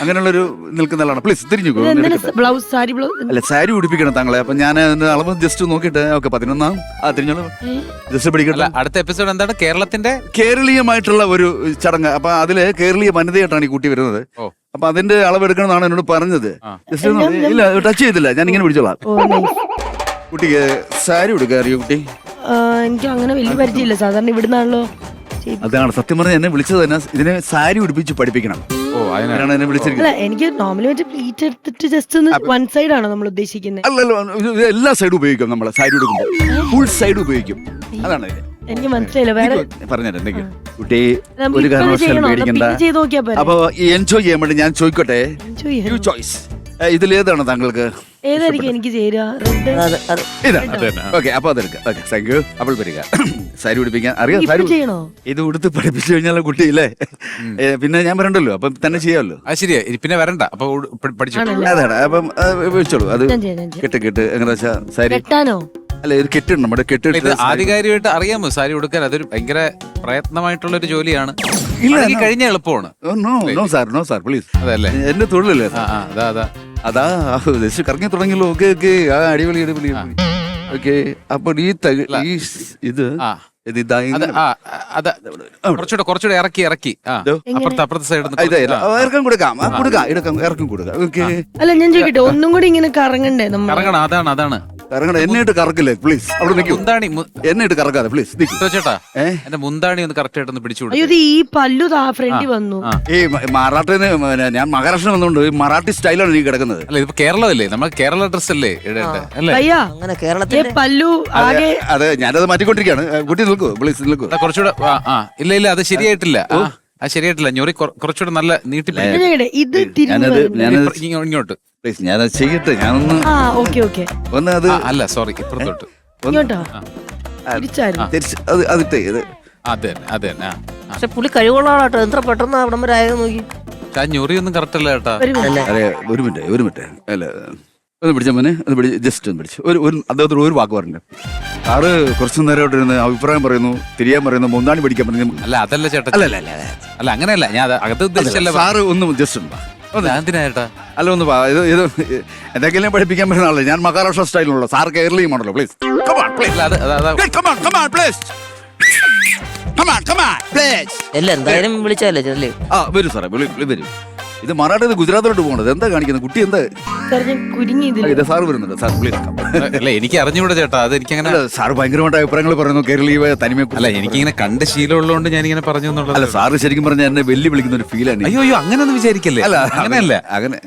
അങ്ങനെയുള്ളൊരു നിൽക്കുന്ന ആളാണ്. പ്ലീസ് തിരിഞ്ഞു. അല്ല, സാരി ഉടുപ്പിക്കണം താങ്കളെ. അപ്പൊ ഞാൻ അതിന്റെ അളവ് ജസ്റ്റ് നോക്കിയിട്ട് ഓക്കെ 11 തിരിഞ്ഞോളൂ. ജസ്റ്റ് പിടിക്കട്ടെ. അടുത്ത എപ്പിസോഡ് എന്താണ്? കേരളത്തിന്റെ കേരളീയമായിട്ടുള്ള ഒരു ചടങ്ങ്. അപ്പൊ അതില് കേരളീയ വനിതയായിട്ടാണ് ഈ കുട്ടി വരുന്നത്. അപ്പൊ അതിന്റെ അളവ് എടുക്കണമെന്നാണ് എന്നോട് പറഞ്ഞത്. ജസ്റ്റ് ഇല്ല, ടച്ച് ചെയ്തില്ല, ഞാൻ ഇങ്ങനെ പിടിച്ചോളാം. കുട്ടിക്ക് സാരി ഉടുക്കാൻ അറിയോ കുട്ടി? എനിക്ക് അങ്ങനെ വലിയ പരിചയമില്ല, സാധാരണ ഇവിടുന്നാണല്ലോ. അതാണ് സത്യം പറഞ്ഞാൽ എന്നെ വിളിച്ചത് തന്നെ ഇതിനെ സാരി ഉടുപ്പിച്ച് പഠിപ്പിക്കണം. എന്നെ വിളിച്ചിരിക്കുന്നത്. എനിക്ക് നോർമലി പ്ലീറ്റ് എടുത്തിട്ട് ജസ്റ്റ് ഒന്ന് വൺ സൈഡ് ആണോ നമ്മൾ ഉദ്ദേശിക്കുന്നത്? അല്ലല്ലോ, എല്ലാ സൈഡും ഉപയോഗിക്കും നമ്മള്. സാരി ഉടുക്കുമ്പോൾ ഫുൾ സൈഡ് ഉപയോഗിക്കും. അതാണ് എനിക്ക് മനസ്സിലായില്ല. വേറെ പറഞ്ഞുതരാം. എന്തെങ്കിലും കുട്ടി ഒരു കാരണവശാലും പേടിക്കണ്ട. അപ്പൊ എൻജോയ് ചെയ്യാൻ വേണ്ടി ഞാൻ ചോദിക്കട്ടെ, യു ചോയ്സ്, ഇതിലേതാണ് താങ്കൾക്ക്? ഏതായിരിക്കും എനിക്ക് ചേരുക? ഓക്കെ, അപ്പൊ അതെടുക്കാം. Okay, thank you. അപ്പോൾ വരിക. സാരി ഉടുപ്പിക്കാൻ അറിയാം. സാരി ഇത് ഉടുത്ത് പഠിപ്പിച്ചു കഴിഞ്ഞാൽ കുട്ടിയില്ലേ, പിന്നെ ഞാൻ വരണ്ടല്ലോ, അപ്പൊ തന്നെ ചെയ്യാമല്ലോ. അത് ശരിയാ, പിന്നെ വരണ്ട. അപ്പൊ അതാണ്. അപ്പം വിളിച്ചോളൂ. അത് കെട്ട് എങ്ങനെ വെച്ചാ സാരി അല്ല, ഇത് കെട്ടിടണം. നമ്മുടെ കെട്ടിട്ട് ആധികാരികമായിട്ട് അറിയാമോ സാരി ഉടുക്കാൻ? അതൊരു ഭയങ്കര പ്രയത്നമായിട്ടുള്ള ഒരു ജോലിയാണ്. കഴിഞ്ഞ എളുപ്പമാണ്. No sir please. അതല്ലേ എന്റെ തൊഴിലല്ലേ? അതാ കറങ്ങി തുടങ്ങിയല്ലോ. ഓക്കെ, അടിപൊളി. ഓക്കെ, അപ്പൊ ഇത് കുറച്ചുകൂടെ ഇറക്കി അപ്പുറത്തെ സൈഡ് ഇറക്കം കൊടുക്കാം. ഇറക്കം കൊടുക്കാം. ഓക്കെ. അല്ല, ഞാൻ ചോദിക്കട്ടെ, ഒന്നും കൂടി ഇങ്ങനെ കറങ്ങണ്ടേ? കറങ്ങണം. അതാണ് കറങ്ങണം. എന്നിട്ട് കറക്കില്ലേ പ്ലീസ്? അവിടെ മുന്താണി എന്നിട്ട് കറക്കാതെ പ്ലീസ്. ചേട്ടാ, എന്റെ മുന്താണി ഒന്ന് കറക്റ്റ് ആയിട്ടൊന്ന് പിടിച്ചു. അയ്യോ, ഈ പല്ലു ഫ്രണ്ടിൽ വന്നു. ഈ മറാഠിന് ഞാൻ മഹാരാഷ്ട്ര വന്നുകൊണ്ട് മറാഠി സ്റ്റൈലാണ് നീ കിടക്കുന്നത്. അല്ല, ഇത് കേരളമല്ലേ? നമ്മൾ കേരള ഡ്രസ് അല്ലേ അങ്ങനെ കേരളത്തിൽ പല്ലു ആകെ. അതെ, ഞാനത് മാറ്റിക്കൊണ്ടിരിക്കുകയാണ്. കുട്ടി നിൽക്കൂ പ്ലീസ്, നിൽക്കൂ. കുറച്ചുകൂടെ ഇല്ല, അത് ശരിയായിട്ടില്ല. അത് ശരിയായിട്ടില്ല. ഞൊറി കുറച്ചുകൂടെ നല്ല നീട്ടി ഇത് തിരിഞ്ഞു ഇങ്ങോട്ട്. പ്ലീസ് ഞാനത് ചെയ്യട്ടെ. ഞാനൊന്ന് ആ ഓക്കെ ഓക്കെ ഒന്ന് അത് അല്ല സോറി, ഇപ്പുറത്തോട്ട്. ഇങ്ങോട്ടോ തിരിച്ചായിരുന്നു. തിരിച്ച് അതിട്ടേ ഇത്. അതെ അതെ. പക്ഷെ പുള്ളി കഴിവുള്ള ആളാട്ടോ. എത്ര പെട്ടെന്ന് അവിടം വരെ ആയത് നോക്കി. ആ ഞൊറി ഒന്നും കറക്റ്റ് അല്ല ചേട്ടാ. അതെ ഒരു മിനിറ്റ് അല്ല ഒന്ന് പിടിച്ച മോനെ, ഒന്ന് പിടിച്ച് ജസ്റ്റ് ഒന്ന് പിടിച്ചു. ഒരു അദ്ദേഹത്തോട് ഒരു വാക്ക് പറഞ്ഞു. സാറ് കുറച്ചു നേരം ഇവിടെ ഇരുന്ന് അഭിപ്രായം പറയുന്നു, തിരിയാൻ പറയുന്നു, മുന്താണി പിടിക്കാൻ പറയുന്നു. അല്ല അതല്ല ചേട്ടാ. അല്ല അങ്ങനെയല്ല, ഞാൻ അകത്ത് ഉദ്ദേശിച്ചല്ല. സാറ് ഒന്ന് ജസ്റ്റ് ഉണ്ട്. എന്തിനാ ചേട്ടാ? അല്ല ഒന്ന് ഇത് എന്തെങ്കിലും പഠിപ്പിക്കാൻ പറ്റുന്ന ആളല്ലേ. ഞാൻ മഹാരാഷ്ട്ര സ്റ്റൈലിലുള്ള സാർ കേരളീയമാണല്ലോ. പ്ലീസ് അല്ല എന്തായാലും വിളിച്ചല്ലേ ചെല്ലേ. ആ വരൂ സാറേ, വരൂ. ഇത് മറാഠി ഗുജറാത്തിലോട്ട് പോകണത്. എന്താ കാണിക്കുന്നത് കുട്ടി? എന്താ കുരുങ്ങി ഇത്? സാർ വരുന്നുണ്ട് സാർ, പ്ലീസ്. അല്ല എനിക്ക് അറിഞ്ഞൂടാ ചേട്ടാ. അത് എനിക്കങ്ങനെ സാർ ഭയങ്കരമായിട്ട് അഭിപ്രായങ്ങൾ പറയുന്നു. കേരളീയ തനിമ. അല്ല എനിക്കിങ്ങനെ കണ്ട ശീലമുള്ളതുകൊണ്ട് ഞാനിങ്ങനെ പറഞ്ഞു എന്നുള്ളത്. അല്ല സാറ് ശരിക്കും പറഞ്ഞാൽ എന്നെ വെല്ലുവിളിക്കുന്ന ഒരു ഫീലാണ്. അയ്യോ അങ്ങനെയൊന്നും വിചാരിക്കല്ലേ. അല്ല അങ്ങനെയല്ല. അങ്ങനെ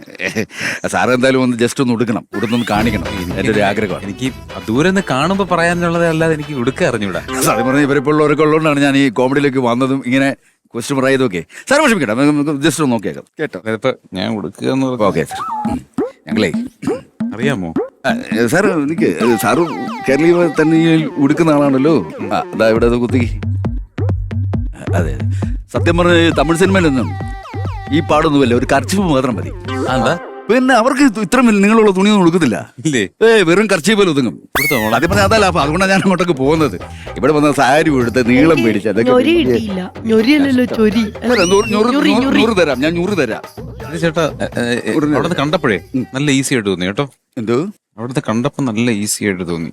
സാറ് എന്തായാലും ഒന്ന് ജസ്റ്റ് ഒന്ന് ഉടുക്കണം, ഉടുത്തൊന്ന് കാണിക്കണം. എന്റെ ഒരു ആഗ്രഹമാണ്. എനിക്ക് ദൂരെ നിന്ന് കാണുമ്പോ പറയാനുള്ളത് അല്ലാതെ എനിക്ക് ഉടുക്ക അറിഞ്ഞൂടാ. സാറ് പറഞ്ഞ ഇവരിപ്പോഴുള്ളവരൊക്കെ ഉള്ളതുകൊണ്ടാണ് ഞാൻ ഈ കോമഡിയിലേക്ക് വന്നതും ഇങ്ങനെ ക്വസ്റ്റ്യൻ പറയതൊക്കെ. സാർ വിഷമിക്കട്ടെ, നമുക്ക് ജസ്റ്റ് ഒന്ന് നോക്കിയേക്കാം കേട്ടോ. ഇപ്പൊ ഞാൻ ഉടുക്കുക. Okay sir. ഞങ്ങളേ അറിയാമോ സാർ, എനിക്ക് സാറ് കേരളീയ തന്നെ ഉടുക്കുന്ന ആളാണല്ലോ. അതാ ഇവിടെ കുത്തി. അതെ സത്യം പറഞ്ഞ തമിഴ് സിനിമയിലൊന്നും ഈ പാടൊന്നുമല്ല, ഒരു കർച്ചിപ്പ് മാത്രം മതി. പിന്നെ അവർക്ക് ഇത്ര നിങ്ങളുള്ള തുണിയൊന്നും കൊടുക്കത്തില്ല. വെറും കർച്ചീപ്പ് പോലെ ഒതുങ്ങും. ആദ്യം പറഞ്ഞാൽ അതല്ല. അപ്പൊ അതുകൊണ്ടാണ് ഞാൻ അങ്ങോട്ടൊക്കെ പോകുന്നത്. ഇവിടെ വന്ന സാരി എടുത്ത് നീളം മേടിച്ച് അതൊക്കെ തരാം. ഞാൻ 100 തരാം. ചേട്ടാ അവിടുന്ന് കണ്ടപ്പോഴേ നല്ല ഈസി ആയിട്ട് തോന്നി കേട്ടോ. എന്തോ അവിടുത്തെ കണ്ടപ്പോ നല്ല ഈസി ആയിട്ട് തോന്നി.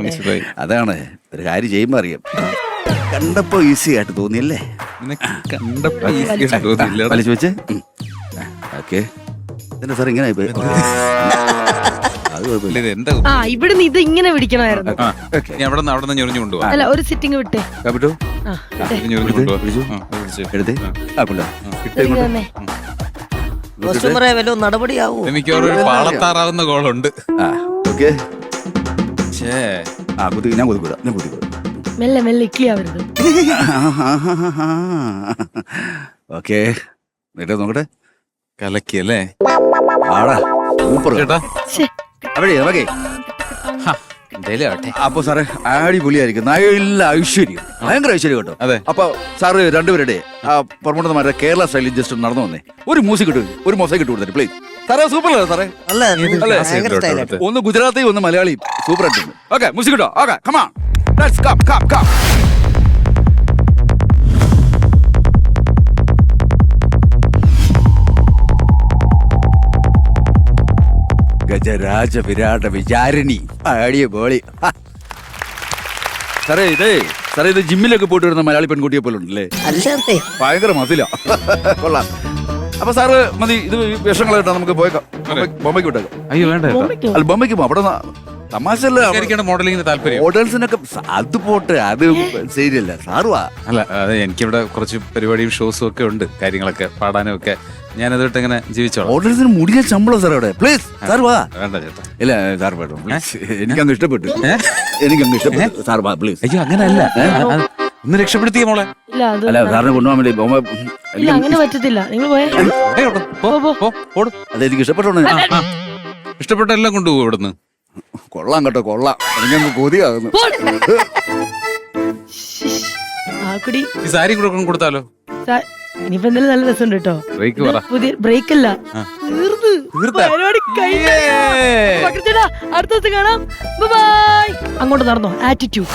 മനസ്സിലായി. അതാണ് ഒരു കാര്യം ചെയ്യുമ്പോ അറിയാം. കണ്ടപ്പോ ഈസി ആയിട്ട് തോന്നിയല്ലേ? കണ്ടപ്പോ ഈസി ആയിട്ട് തോന്നിയില്ല. വലിച്ചു വെച്ച് ഓക്കെ. സാർ ഇങ്ങനെ എന്താ ഇവിടുന്ന് ഇത് ഇങ്ങനെ പിടിക്കണമായിരുന്നു. അവിടെ ഞൊറിഞ്ഞു കൊണ്ടുപോവാ. അല്ല ഒരു സിറ്റിംഗ് വിട്ടേ. നടപടിയാവൂ. മിക്കവാറും ഒരു പാളത്താറാവുന്ന കോളുണ്ട്. ഞാൻ കൊതിക്കൂടാ. മെല്ലെ മെല്ലെ ഇക്ലിയാവരുത്. ഓക്കെ നോക്കട്ടെ. കലക്കിയല്ലേ? ആടാ സൂപ്പർ ചേട്ടാ. അവിടെ അപ്പൊ സാറേ അടിപൊളിയായിരിക്കും. നല്ല ഐശ്വര്യം, ഭയങ്കര ഐശ്വര്യം കേട്ടോ. അതെ. അപ്പൊ സാറ് രണ്ടുപേരുടെ ആ പ്രൊമോട്ടർമാരുടെ കേരള സ്റ്റൈലിൽ ജസ്റ്റ് നടന്നു വന്നേ. ഒരു മ്യൂസിക് ഇട്ടു, ഒരു മൊസൈക്ക് ഇട്ട് കൊടുത്തേ പ്ലീസ്. സാറേ സൂപ്പർ അല്ലേ സാറേ? ഒന്ന് ഗുജറാത്തി ഒന്ന് മലയാളി സൂപ്പർ ആയിട്ടുണ്ട്. ഓക്കെ മ്യൂസിക് ഇട്ടോ. Okay come on let's come come come. ഗജരാജ വിരാട വിചാരിണി ആടിയ ബോളി. സാറേ ഇത് ജിമ്മിലൊക്കെ പോയിട്ട് വരുന്ന മലയാളി പെൺകുട്ടിയെ പോലെ ഉണ്ടല്ലേ? ഭയങ്കര മസില. കൊള്ളാം. അപ്പൊ സാറ് മതി. ഇത് വേഷങ്ങൾ കേട്ടോ. നമുക്ക് പോയേക്കാം. ബൊമ്മയ്ക്ക് വിട്ടേക്കാം. അയ്യോ വേണ്ട. അല്ല ബൊമ്മയ്ക്ക് പോ. അവിടെ തമാശല്ല. മോഡലിംഗിന് താല്പര്യം. മോഡൽസിനൊക്കെ അത് പോട്ടെ, അത് ശരിയല്ല. സാറുവാ. അല്ല അതെ, എനിക്കിവിടെ കുറച്ച് പരിപാടിയും ഷോസും ഒക്കെ ഉണ്ട്, കാര്യങ്ങളൊക്കെ പാടാനും ഒക്കെ. ഞാൻ അതൊട്ട് ഇങ്ങനെ ജീവിച്ചോളാം. മോഡൽസിന് മുടിയ ശമ്പളം സാർ അവിടെ. പ്ലീസ് സാർ വാ. വേണ്ട ചേട്ടാ. ഇല്ല സാർ വേണ്ട. എനിക്കങ്ങ് ഇഷ്ടപ്പെട്ടു. എനിക്കങ്ങ് ഇഷ്ടപ്പെട്ടു. സാർ വാ പ്ലീസ്. അയ്യോ അങ്ങനല്ല, ഒന്ന് രക്ഷപ്പെടുത്തിയ മോളെ. അല്ല സാറിനെ കൊണ്ടുപോകാൻ വേണ്ടി അങ്ങനെ പറ്റത്തില്ല. നിങ്ങൾ അതെനിക്ക് ഇഷ്ടപ്പെട്ടോണ്ട് ഇഷ്ടപ്പെട്ട എല്ലാം കൊണ്ടുപോകും ഇവിടുന്ന്. കൊള്ളാം കേട്ടോ, കൊള്ളാം. എനിക്കങ്ങ് കൊതിയാകുന്നു. ഈ സാരി കൂടെ കൊടുത്താലോ? ഇനിയിപ്പോ എന്തായാലും നല്ല രസമുണ്ട് കേട്ടോ. ബ്രേക്ക് പറ. പുതിയ ബ്രേക്ക് അല്ല, പരിപാടി കഴിഞ്ഞു. അടുത്ത ദിവസം കാണാം. ബൈ. അങ്ങോട്ട് നടന്നോ. ആറ്റിറ്റ്യൂഡ്.